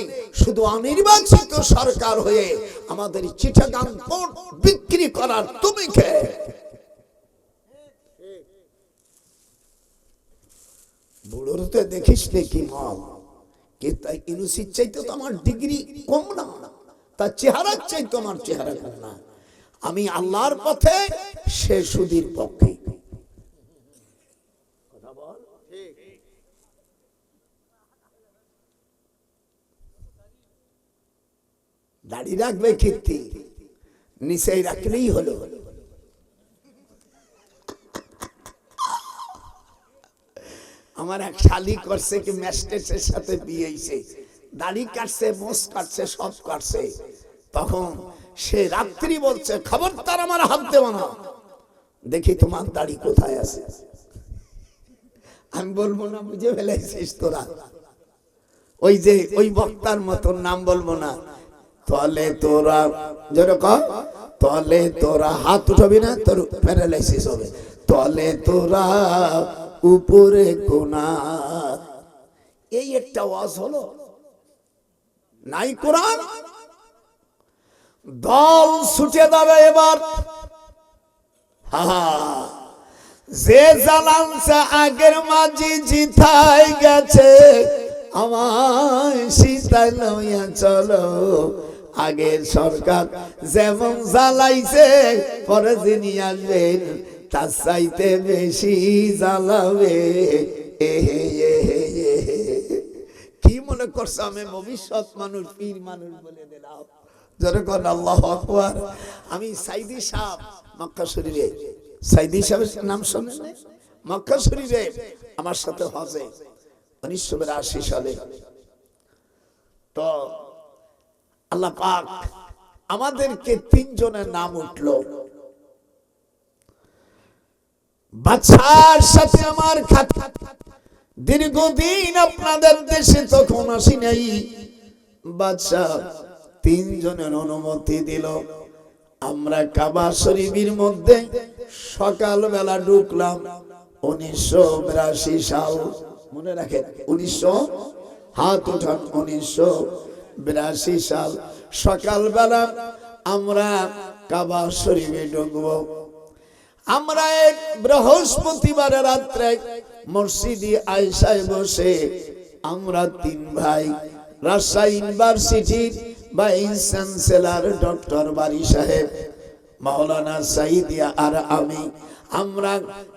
S1: শুধু অনির্বাচিত সরকার হয়ে আমাদের চিটাগাং পোর্ট বিক্রি করার তুমি কে? বুড়োতে দেখিস কি মাল, কে তাই ইউনুসির চাইতে তো আমার ডিগ্রি কম না, তার চেহারার চাইতে আমার চেহারা কম না। আমি আল্লাহর পথে, সে সুদীর পক্ষে। দাড়ি রাখবে কীর্তি, নিচে রাখলেই হলো। আমার এক শালি করছে কি ম্যাজিস্ট্রেটের সাথে বিয়ে হইছে, দাড়ি কাটছে, মোষ কাটছে, সব কাটছে। তখন সে রাত্রি বলছে, খবরদার আমার হাত দেব না, দেখি তোমার দাড়ি কোথায় আছে। আমি বলবো না, বুঝে ফেলেছিস তোরা, ওই যে ওই বক্তার মতন নাম বলবো না। তলে তোরা যেরকম তলে তোরা হাত উঠাবি না, তোর প্যারালাইসিস হবে। তলে তোরা উপরে কোনা, এই একটা ওয়াজ হলো নাই। কোরআন দল ছুটে যাবে এবার। যে জানানছে আগের মাঝি জিতাই গেছে, আমায় সীতায় লইয়া চলো। আগের সরকার যেমন জ্বালাইছে পরে যিনি আসবেন তার চাইতে বেশি জ্বালাবে। কি মনে করছো আমি ভবিষ্যৎ মানুষ, পীর মানুষ বলে দিলাম? যেরকম আল্লাহু আকবার। আমি সাইদি সাহেব মক্কা শরীফে, সাইদি সাহেবের নাম শোনেন? মক্কা শরীফে আমার সাথে হজে 1982 সালে। তো আল্লাহ পাক আমাদেরকে 3 জনের নাম উঠলো। বাদশার সাথে আমার খাতা, দীর্ঘদিন আপনাদের দেশে তখন আসি নাই। বাদশা 3 জনের অনুমতি দিল। আমরা কাবা শরীফের মধ্যে সকালবেলা ঢুকলাম 1982 সাল। মনে রাখেন 1900, হাত উঠান, 1982 সাল সকালবেলা আমরা কাবা শরীফে ঢুকবো। আমরা এক বৃহস্পতিবার রাত্রে মসজিদে আয়েশায় বসে আমরা 3 ভাই, রাজশাহী ইউনিভার্সিটির ভাইস চ্যান্সেলর ডক্টর বারী সাহেব, মাওলানা সাইদিয়া আর আমি, আমরা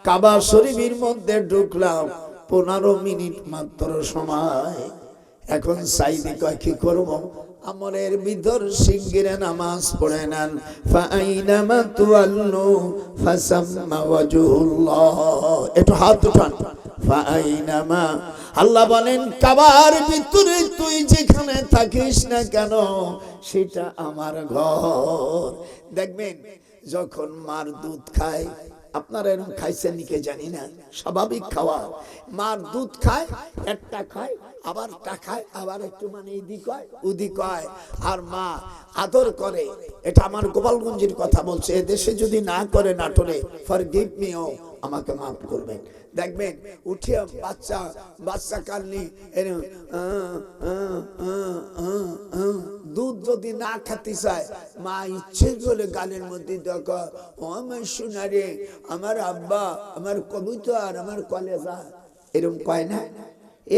S1: কাবা শরীফের মধ্যে ঢুকলাম। 15 মিনিট মাত্র সময়। এখন সাইদি কয় কি করব? আমলের ভিতর শিগগির নামাজ পড়ে নেন। ফাইনামা তুআল্লু ফাসাম্মা ওয়াজহুল্লাহ। একটু হাত উঠান। ফাইনামা, আল্লাহ বলেন কাবার ভিতরে তুই যেখানে থাকিস না কেন সেটা আমার ঘর। দেখবেন যখন মার দুধ খায়, আপনারা এরকম খাইছেন নাকি জানি না, স্বাভাবিক খাওয়া। মার দুধ খায়, একটা খায়, আবার খায়, আবার একটু মানে এদিক হয় ওদিক হয়, আর মা আদর করে। এটা আমার গোপালগঞ্জের কথা বলছে। এদেশে যদি না করে নাটোরে, ফরগিভ মি, ও আমাকে মাফ করবেন। দেখবেন উঠিয়া বাচ্চা কালনি দুধ যদি না খেতে চায়, মা ইচ্ছে করে গালের মধ্যে দেখো, ও আমার সোনা রে, আমার আব্বা, আমার কবুতর, আমার কলেজা, এরকম কয় না?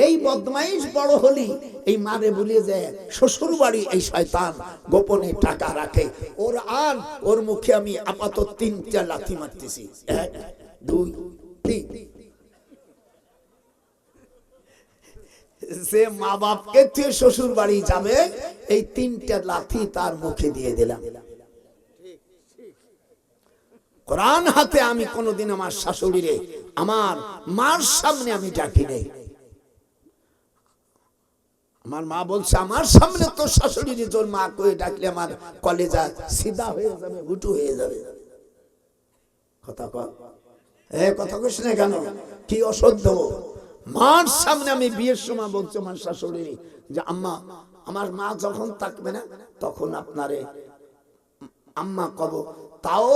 S1: এই বদমাইশ বড় হলি এই মারে বলিয়ে যায় শ্বশুর বাড়ি এই শয়তান গোপনে টাকা রাখে। ওর আর ওর মুখে আমি আপাতত 3টা লাথি মারতেছি। 1, 2, 3। যে মা বাপকে তুই শ্বশুর বাড়ি যাবে, এই 3টা লাথি তার মুখে দিয়ে দিলাম। কোরআন হাতে আমি কোনোদিন আমার শাশুড়িরে আমার মার সামনে আমি ডাকি নাই। আমার মা বলছে আমার সামনে তোর শাশুড়ি তোর মা কয়ে ডাকলে আমার কলেজা সিধা হয়ে যাবে, হুটু হয়ে যাবে। কথা কয়, কথা কইস না কেন? কি অসভ্য! মার সামনে আমি বিয়ের সময় বলছি আমার শাশুড়ি যে আম্মা, আমার মা যখন থাকবে না তখন আপনারে আম্মা কব। তাও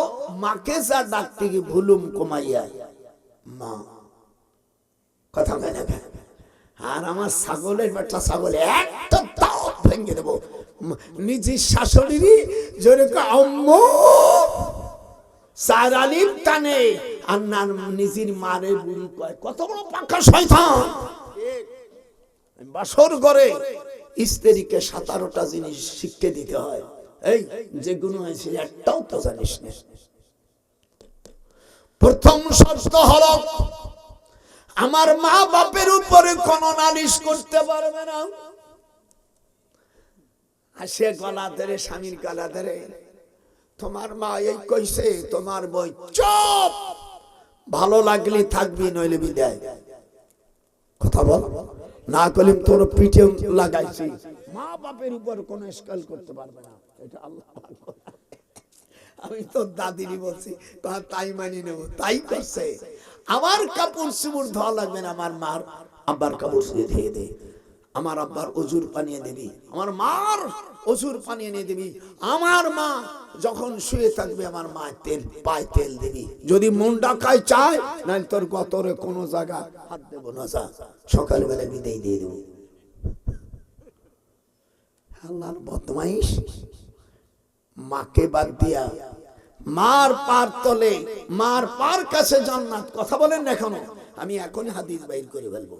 S1: মাকে যা ডাকতে গিয়ে ভুলুম কমাইয়া মা। কথা কয় না? আর আমার ছাগলের বাচ্চা ছাগল একটা তাও ভেঙে দেবো। নিজের শাশুড়ি জোরে আম্মু সারালির টানে আর না নিজের মারে বুড়ি কয়। কত বড় পাকা শয়তান! বাসর ঘরে স্ত্রীকে 17টা জিনিস শিখতে দিতে হয়। এই যেগুলো আছে একটাও তো জানিস না। প্রথম শর্ত হলো আমার মা বাপের উপরে কোনো নালিশ করতে পারবে না। সে গলা ধরে, স্বামীর গলা ধরে, তোমার মা এই কইছে, তোমার বই, চুপ, ভালো লাগলে থাকবি নইলে বিদায়। কথা বল না করলে তোর পিঠে লাগাইছি। মা বাপের উপর কোনো স্কেল করতে পারবে না, এটা আল্লাহ। আমি তো দাদিরই বলছি, তাই মানি নেব। তাই করছে। আমার কাপড় চুপড় ধোয়া লাগবে না, আমার মার আব্বার কাপড় ধুয়ে দে। আমার আব্বার অজুর পানিয়ে দিবি, আমার মার অজুর পানিয়ে নিয়ে দিবি। আমার মা যখন শুয়ে থাকবে আমার মা পায়ে তেল দিবি। যদি মন ডাকায় চায়, না তোর গতরে কোনো জায়গা হাত দেবো না, যা সকালবেলা বিদায় দিয়ে দেবো। আল্লাহর বদমাইশ! মাকে বাদ দিয়া মার পার তলে, মার পার কাছে জান্নাত। কথা বলেন না এখনো? আমি এখন হাদিস বাইর করে ফেলবো।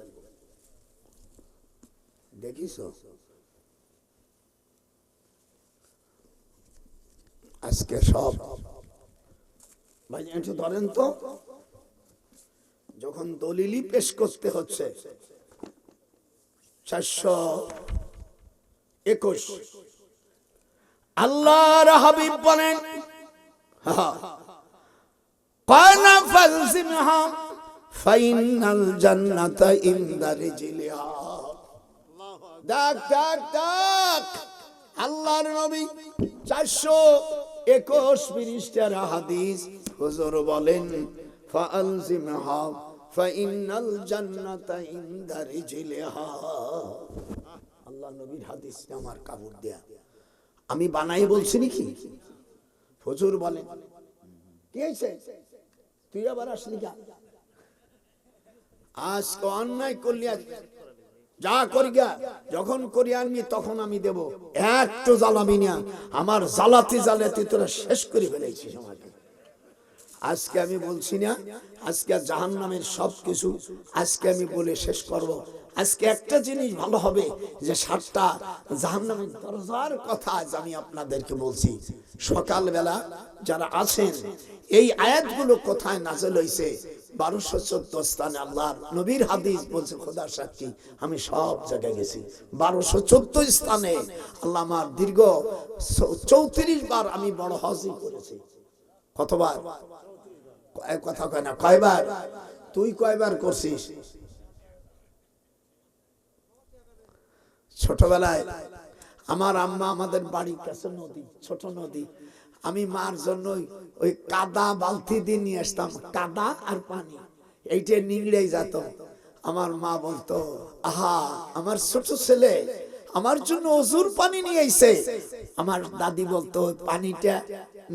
S1: দেখিস আজকে সব ভাই একটু ধরেন তো, যখন দলিলই পেশ করতে হচ্ছে 421 আল্লাহর হাবিব বলেন কানা ফালজিমহা ফাইনাল জান্নাতা ইনদা রিজলিহা। ডাক ডাক ডাক আল্লাহর নবী 421 পৃষ্ঠার হাদিস, হুজুর বলেন ফালজিমহা ফাইনাল জান্নাতা ইনদা রিজলিহা। আল্লাহ নবীর হাদিস আমার কাবুল দেয়া, আমি বানাই বলছি নাকি? হুজুর বলেন কি হয়েছে, তুই আবার আসলি কেন? আজকে অন্যায় করলি, যা করি গা, যখন করি আনবি তখন আমি দেব, একটু জ্বালাবি না। আমার জ্বালাতে জ্বালাতে তোরা শেষ করে ফেলেছিস আমাকে। আজকে আমি বলছি না, আজকে জাহান্নামের সবকিছু আজকে আমি বলে শেষ করব। আজকে একটা জিনিস ভালো হবে যে 7টা জাহান্নামের দরজার কথা আজ আমি আপনাদেরকে বলছি। সকালবেলা যারা আছেন, এই আয়াতগুলো কোথায় নাযিল হয়েছে? 1214 স্থানে আল্লাহর নবীর হাদিস বলছে, খোদার সাক্ষী আমি সব জায়গায় গেছি। 1214 স্থানে আল্লাহ আমার দীর্ঘ 34 বার আমি বড় হজই করেছি। কতবার? কথা কয় না, কয়বার? তুই কয়বার করছিস? ছোটবেলায় আমার আম্মা, আমাদের বাড়ির কাছে নদী, ছোট নদী, আমি মার জন্য ওই কাদা বালতি দিয়ে নিয়ে আসতাম, কাদা আর পানি, এইটা নিংড়ে যেত। আমার মা বলতো, আহা আমার ছোট ছেলে আমার জন্য অজুর পানি নিয়ে আইছে। আমার দাদি বলতো পানিটা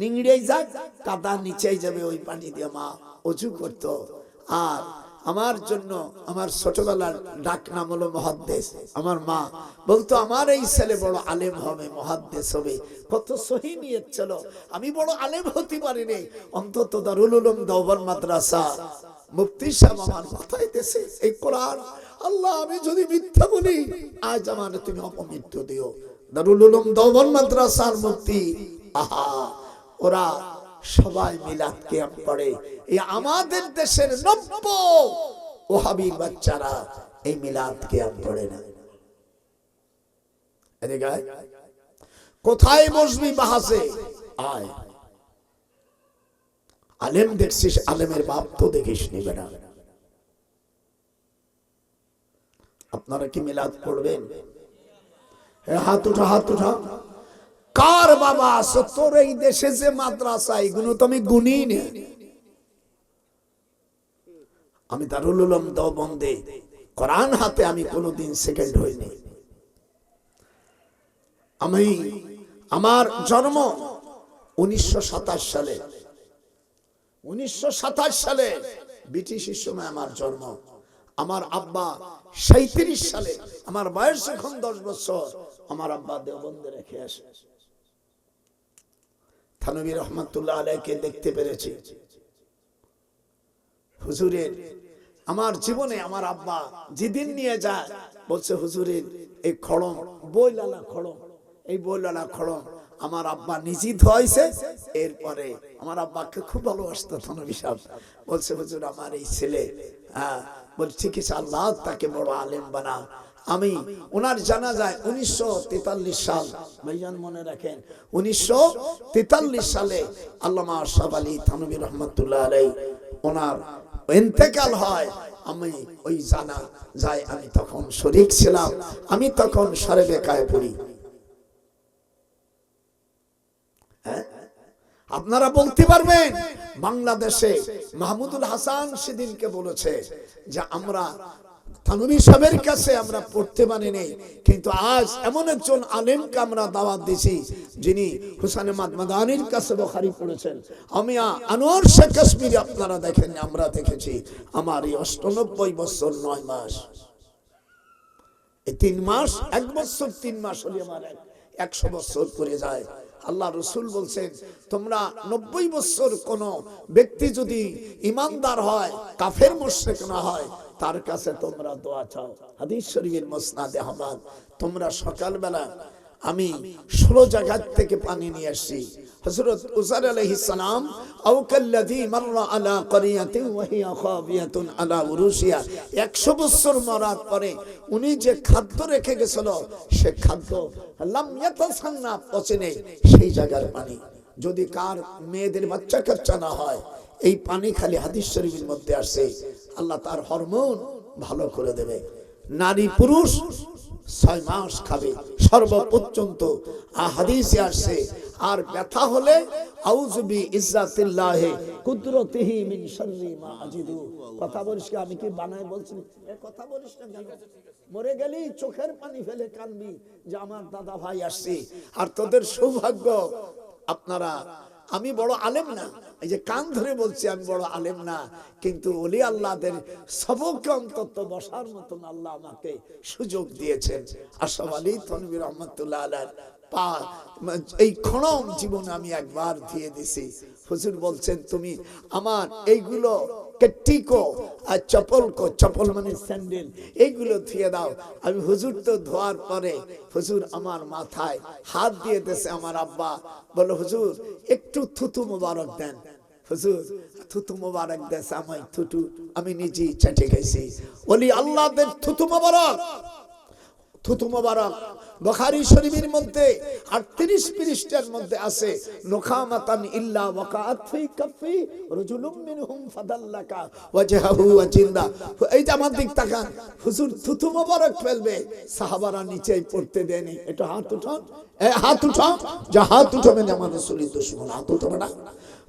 S1: নিংড়ে যাক, কাদা নিচে যাবে, ওই পানি দিয়ে মা অজু করতো। আর আমার জন্য আমার ছোটবেলার ডাক নাম হলো মুহাদ্দিস। আমার মা বলতো আমার এই ছেলে বড় আলেম হবে, মুহাদ্দিস হবে। কত সহি নিয়ত ছিল, আমি বড় আলেম হতে পারিনি, অন্তত দারুল উলুম দেওবন্দ মাদ্রাসা মুফতি সাহেব আমার মাথায় দেশে এই কোরআন। আল্লাহ আমি যদি মিথ্যা বলি আজ আমার তুমি অপমৃত্যু দিও। দারুল উলুম দেওবন্দ মাদ্রাসার মুফতি, আহা ওরা সবাই মিলাদ কিয়াম পড়ে। এই আমাদের দেশের 90 ওহাবি বাচ্চারা এই মিলাদ কিয়াম পড়ে না। এদিকে কোথায় বসবি বাহাসে আয়, আলেম দেখছিস, আলেমের বাপ তো দেখিস নি বেটা। আপনারা কি মিলাদ পড়বেন? হাত উঠা, হাত উঠা। কার বাবা তোর এই দেশে যে মাদ্রাসা, এগুলো তো আমি গুনি না। আমি দারুল উলুম দেওবন্দে কোরআন হাতে আমি কোনোদিন সেকেন্ড হইনি। আমি আমার জন্ম 1927 সালে, 1927 সালে ব্রিটিশের সময় আমার জন্ম। আমার আব্বা 37 সালে, আমার বয়স এখন 10 বছর, আমার আব্বা দেওবন্দে রেখে আসে। থানভী রহমাতুল্লাহ আলাইহিকে দেখতে পেরেছি। হুজুরের আমার জীবনে আমার আব্বা যেদিন নিয়ে যায় বলছে, হুজুরের এই খড়ম, বইলালা খড়ম, এই বইলালা খড়ম আমার আব্বা নিজে ধোয়াইছে। এরপরে আমার আব্বাকে খুব ভালোবাসতো থানভী সাহেব, বলছে হুজুর আমার এই ছেলে, বলছে ঠিক আছে, আল্লাহ তাকে বড় আলেম বানা। আমি ওনার জানাজায় 1943 সাল, ভাইজান মনে রাখেন, 1943 সালে আল্লামা আশরাফ আলী থানভী রহমাতুল্লাহ আলাইহি ওনার ইন্তেকাল হয়। আমি ওই জানা যায়, আমি তখন শরীক ছিলাম, আমি তখন সারে বেকায় পড়ি। আপনারা বলতে পারবেন বাংলাদেশে মাহমুদুল হাসান সেদিনকে বলেছে যে আমরা থানভী সাহেবের কাছে আমরা পড়তে পারি নাই, কিন্তু আজ এমন একজন আলেমকে আমরা দাওয়াত দিয়েছি যিনি হুসাইন মাদমাদানির কাছে বুখারী পড়েছেন। আমি আনোয়ার শেখ কাশ্মীরি আপনারা দেখেন, আমরা দেখেছি। আমার এই 98 বছর 9 মাস, এই 3 মাস, 1 বছর 3 মাস হলে আমার 100 বছর করে যায়। আল্লাহ রসুল বলছেন, তোমরা 90 বছর কোন ব্যক্তি যদি ইমানদার হয়, কাফের মুশরিক না হয়, তার কাছে তোমরা দোয়া চাও। হাদিস শরীফের মুসনাদে আহমদ। তোমরা সকালবেলা আমি 16 জায়গা থেকে পানি নিয়ে আসছি। হযরত উযার আলাইহিস সালাম আও কাল্লাযী মাররা আলা ক্বরিয়াতিন ওয়া হিয়া খাবিয়াতুন আলা উরুশিয়া, 100 বছর মরার পরে উনি যে খাদ্য রেখে গেছিল সে খাদ্য লাম ইয়াতাসান্না, পচে নেই, সেই জায়গার পানি। যদি কার মেয়েদের বাচ্চা কাচ্চা না হয়, এই পানি খালি হাদিস শরীফের মধ্যে আসে আল্লাহ তার হরমোন ভালো করে দেবে। নারী পুরুষ 6 মাস খাবে সর্বপর্যন্ত, হাদিসে আসছে। আর ব্যথা হলে আউযু বি ইজ্জাতিল্লাহি কুদরতিহি মিন শাররি মা আজিদু। কথা বলিস কি? আমি কি বানায় বলছি? কথা বলিস না কেন? মরে গেলি চোখের পানি ফেলে কাঁদবি যে আমার দাদা ভাই আসছে। আর তোদের সৌভাগ্য, আপনারা, আমি বড় আলেম না, এই যে কান ধরে বলছি আমি বড় আলেম না, কিন্তু ওলি আল্লাহদের সবকে অন্তত বসার মতন আল্লাহ আমাকে সুযোগ দিয়েছেন। আশরাফ আলী থানভী রহমাতুল্লাহ আলাইহির পা এই ক্ষণম জীবনে আমি একবার দিয়ে দিছি। হুজুর বলছেন তুমি আমার এইগুলো কেটিকো আর চপল মানে স্যান্ডেল, এইগুলো ধুয়ে দাও। আমি হুজুর তো ধোয়ার পরে হুজুর আমার মাথায় হাত দিয়ে দিয়েছে। আমার আব্বা বলে হুজুর একটু থুতু মোবারক দেন। হুজুর থুতু মোবারক দেশে আমায় থুতু আমি নিজেই চেটে গেছি। ওলি আল্লাহদের থুতু মোবারক, থুতু মোবারক বুখারী শরীফের মধ্যে 38 পৃষ্ঠার মধ্যে আছে, নুখামাতান ইল্লা ওয়াকাআত ফি কাফি রাজুলুম মিনহুম ফাদাল্লাকা ওয়াজহাহু ওয়াজিন্দা। এই যে আমার দিক তাকান, হুজুর থুতু মোবারক ফেলবে, সাহাবারা নিচেই পড়তে দেয়নি। এটা হাত উঠান, এই হাত উঠাও, যা হাত উঠাবেন আমাদের শরীর দুশমন, হাত উঠাবে না।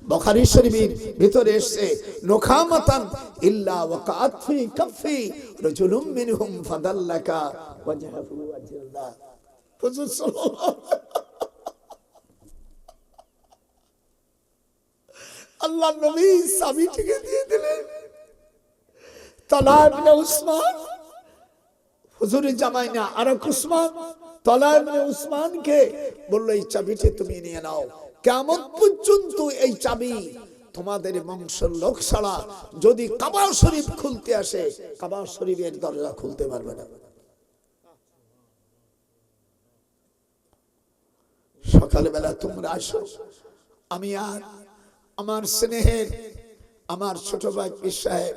S1: বুখারী শরীফের ভিতরে এসেছে নুখামাতান ইল্লা ওয়াকাআত ফি কাফি রাজুলুম মিনহুম ফাদাল্লাকা ওয়াজহাহু ওয়াজিন্দা। আল্লাহ নবী চাবিটিকে দিয়ে দিলেন। তালহা ইবনে উসমান, হুজুরের জামাই না, আরেক উসমান, তালহা ইবনে উসমানকে বলল এই চাবিটি তুমি নিয়ে নাও, কিয়ামত পর্যন্ত এই চাবি তোমাদের বংশের লোক ছাড়া যদি কাবা শরীফ খুলতে আসে, কাবা শরীফের দরজা খুলতে পারবে না। সকালবেলা তোমরা আসো, আমি আর আমার স্নেহের আমার ছোট ভাই পীর সাহেব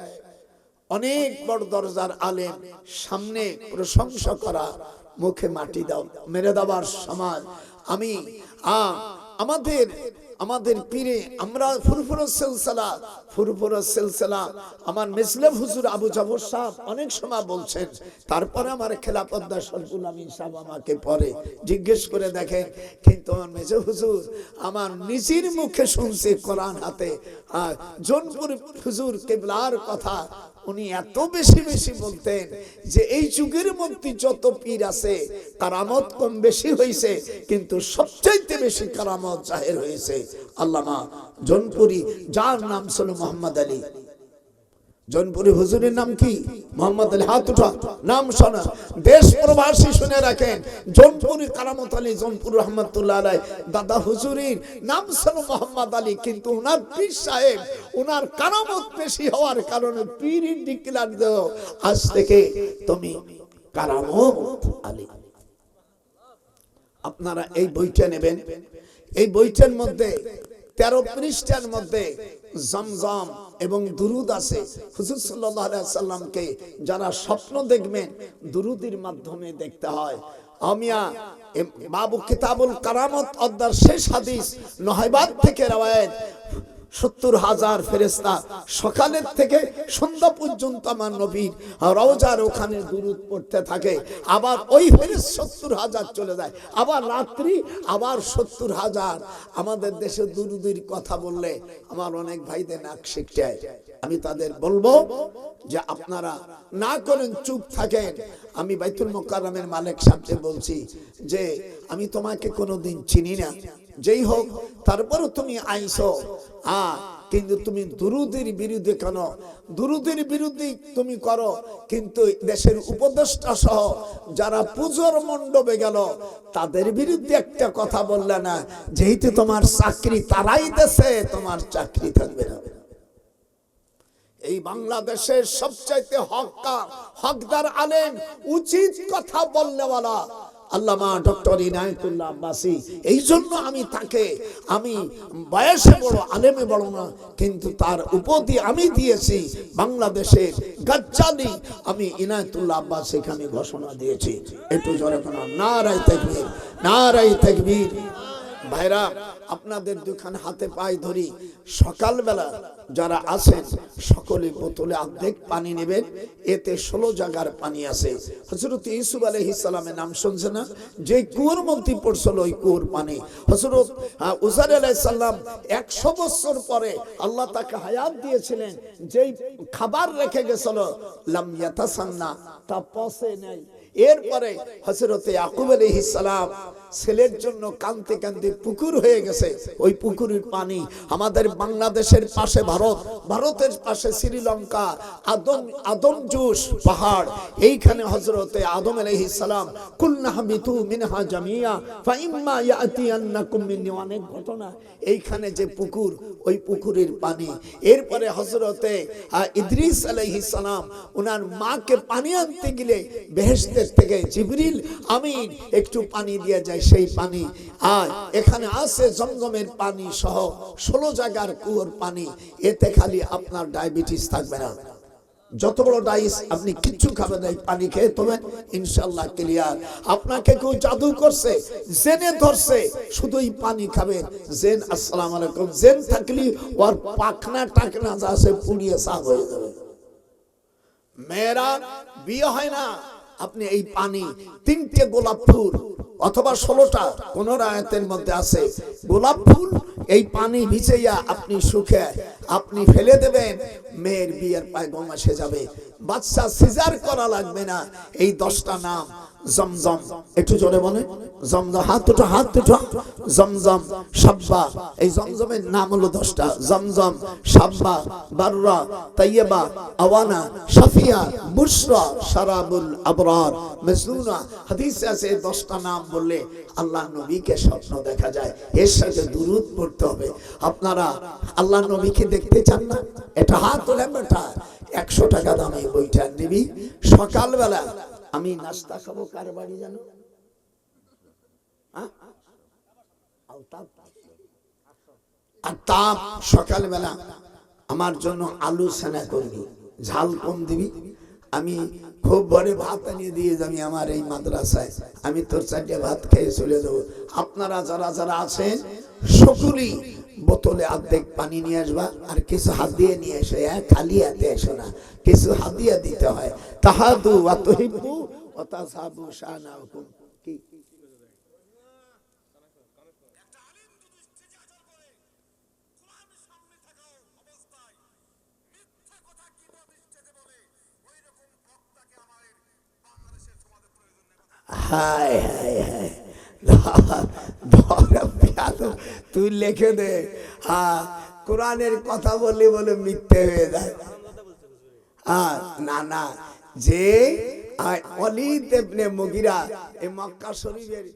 S1: অনেক বড় দরজার আলেম, সামনে প্রশংসা করা, মুখে মাটি দাও মেরে দেওয়ার সমান। আমি আমাদের পীরে আমরা ফুরফুরা সিলসিলা আমার মিসলেফ হুজুর আবু জাফর সাহেব অনেক সময় বলছেন। তারপরে আমার খেলাফত দাসুল আমিন সাহেব আমাকে পরে জিজ্ঞেস করে দেখেন, কিন্তু আমার মেজো হুজুর আমার নিজের মুখে শুনছি কোরআন হাতে। জোনপুর হুজুর কিবলার কথা উনি এত বেশি বেশি বলতেন যে এই যুগের মধ্যে যত পীর আছে কারামত কম বেশি হয়েছে, কিন্তু সবচাইতে বেশি কারামত জাহির হয়েছে আল্লামা জোনপুরি, যার নাম ছিল মোহাম্মদ আলী। জোনপুরি হুজুরের নাম কি? মোহাম্মদ আলী। হাত উঠা, নাম শোনা, দেশ প্রবাসী শুনে রাখেন। জোনপুরি কারামত আলী জোনপুর রহমাতুল্লাহ আলাইহি দাদা হুজুরের নাম ছিল মোহাম্মদ আলী, কিন্তু উনার পীর সাহেব উনার কারামত বেশি হওয়ার কারণে পীর ডিক্লার দাও আজ থেকে তুমি কারামত আলী। আপনারা এই বইটা নেবেন, এই বইটার মধ্যে 13 পৃষ্ঠার মধ্যে জমজম এবং দুরুদ আছে। হুজুর সাল্লাল্লাহু আলাইহি সাল্লামকে যারা স্বপ্ন দেখবেন দুরুদের মাধ্যমে দেখতে হয়। আমিয়া বাবু কিতাবুল কারামত অধ্যায়ের শেষ হাদিস নহাইবাদ থেকে রওয়ায়াত, 70,000 ফেরেশতা সকালের থেকে সন্ধ্যা পর্যন্ত আমার নবীর রওজার ওখানে দুরূদ পড়তে থাকে। আবার ওই ফেরেশতা 70,000 চলে যায়, আবার রাত্রি আবার 70,000। আমাদের দেশে দুরূদের কথা বললে আমার অনেক ভাইদের নাক শিখছে। আমি তাদের বলবো যে আপনারা না করেন, চুপ থাকেন। আমি বাইতুল মুকাররমের মালিক সাহেবকে বলছি যে আমি তোমাকে কোনোদিন চিনি না, যেই হোক তারপরও তুমি আইছো, কিন্তু তুমি দুরুদের বিরুদ্ধে কেন? দুরুদের বিরুদ্ধে তুমি করো, কিন্তু দেশের উপদেষ্টা সহ যারা পূজোর মণ্ডপে গেল তাদের বিরুদ্ধে একটা কথা বললে না, যেহেতু তোমার চাকরি তারাই দেশে, তোমার চাকরি থাকবে না। এই বাংলাদেশের সবচাইতে হকদার আলেম, উচিত কথা বললেওয়ালা আল্লামা ডক্টর ইনায়েতুল্লাহ আব্বাসী। এই জন্য আমি তাকে, আমি বয়সে বড়, আলেমে বড় না, কিন্তু তার উপাধি আমি দিয়েছি বাংলাদেশের গাজ্জালি। আমি ইনায়েতুল্লাহ আব্বাসীকে আমি ঘোষণা দিয়েছি। একটু জোরে বলুন নারায়ে তাকবীর, নারায়ে তাকবীর। ভাইরা, আপনাদের দুখান হাতে পায়ে ধরি, সকালবেলা যারা আছেন সকলে বোতলে অর্ধেক পানি নেবেন। এতে 16 জায়গার পানি আছে। হযরত ইউসুফ আলাইহিস সালামের নাম শুনছেন না? যে কুয়োর মধ্যে পড়ছিল ওই কুয়োর পানি। হযরত উযাইর আলাইহিস সালাম 100 বছর পরে আল্লাহ তাকে হায়াত দিয়েছিলেন, যেই খাবার রেখে গেছিল লাম ইয়াতাসান্না, তা পচে নাই। এরপরে হযরত ইয়াকুব আলাইহিস সালাম ছেলের জন্য কাঁদতে কাঁদতে পুকুর হয়ে গেছে। ওই পুকুরের পানি আমাদের বাংলাদেশের পাশে ভারত, ভারতের পাশে শ্রীলঙ্কা, আদম জুস পাহাড়, এইখানে হযরতে আদম আলাইহিস সালাম কুলনা হাবিতু মিনহা জামিয়া ফাইম্মা ইয়াতিয়ান্নাকুম মিন্নি, অনেক ঘটনা। এইখানে যে পুকুর, ওই পুকুরের পানি। এরপরে হযরতে ইদ্রিস আলাইহিস সালাম ওনার মাকে পানি আনতে গেলে বেহেশতের থেকে জিবরিল আমিন একটু পানি দিয়ে যায়, সেই পানি। আর এখানে আছে জমজমের পানি সহ 16 জায়গার কুয়োর পানি। এতে খালি আপনার ডায়াবেটিস থাকবে না, যত বড় ডাইস আপনি কিচ্ছু খাবেন না, পানি খেয়ে তবে ইনশাআল্লাহ ক্লিয়ার। আপনাকে কেউ জাদু করছে, জেনে ধরছে, শুধু এই পানি খাবেন। জেন, আসসালামু আলাইকুম, জেন থাকলে ওর পাখনা টাকনা যা আছে পুড়িয়ে সাফ হয়ে যাবে। মেয়েরা বিয়ে হয় না, আপনি এই পানি 3টে গোলাপ ফুল অথবা 16টা, কোন আয়াতের মধ্যে আছে গোলাপ ফুল, এই পানি ভিজাইয়া আপনি সুখে আপনি ফেলে দেবেন, মেয়ের বিয়ের পয়গাম এসে যাবে। বাচ্চা সিজার করা লাগবে না। এই 10টা নাম জমজম, একটু জোরে বলে জমজম, হাত উঠো, হাত উঠো। জমজম, সাব্বা, এই জমজমের নাম হলো 10টা। জমজম, সাব্বা, বাররা, তাইয়্যিবা, আওয়ানা, শাফিয়া, বুশরা, শারাবুল আবরার, মাজনুনা। হাদিসে আছে 10টা নাম বললে আল্লাহ নবীকে স্বপ্ন দেখা যায়। এর সাথে দুরূদ পড়তে হবে। আপনারা আল্লাহ নবীকে দেখতে চান না? এটা হাত তোলেন বেটা, 100 টাকা দামে বইটা নিবি। সকালবেলা আমি নাস্তা খাবো কার বাড়ি জানো? আর তাপ সকালবেলা আমার জন্য আলু সেনা করবি, ঝাল কম দিবি। আমি খুব ভরে ভাত আনিয়ে দিয়ে যাবি আমার এই মাদ্রাসায়, আমি তোর 4টে ভাত খেয়ে চলে যাবো। আপনারা যারা যারা আছেন সকলেই বোতলে অর্ধেক পানি নিয়ে আসবা, আর কিছু হাদিয়া নিয়ে এসো। খালি হাতে এসো না, কিছু হাদিয়া দিতে হয়। তাহাদু ওয়া তুহিব্বু ওয়া তাসাবু শানাকুম। কি হায় হায় হায়, তুই লিখে দে। হ্যাঁ, কোরআনের কথা বললি বলে মিথ্যে হয়ে যায়। না না, যে ওয়ালিদ ইবনে মুগিরা এই মক্কা শরীফের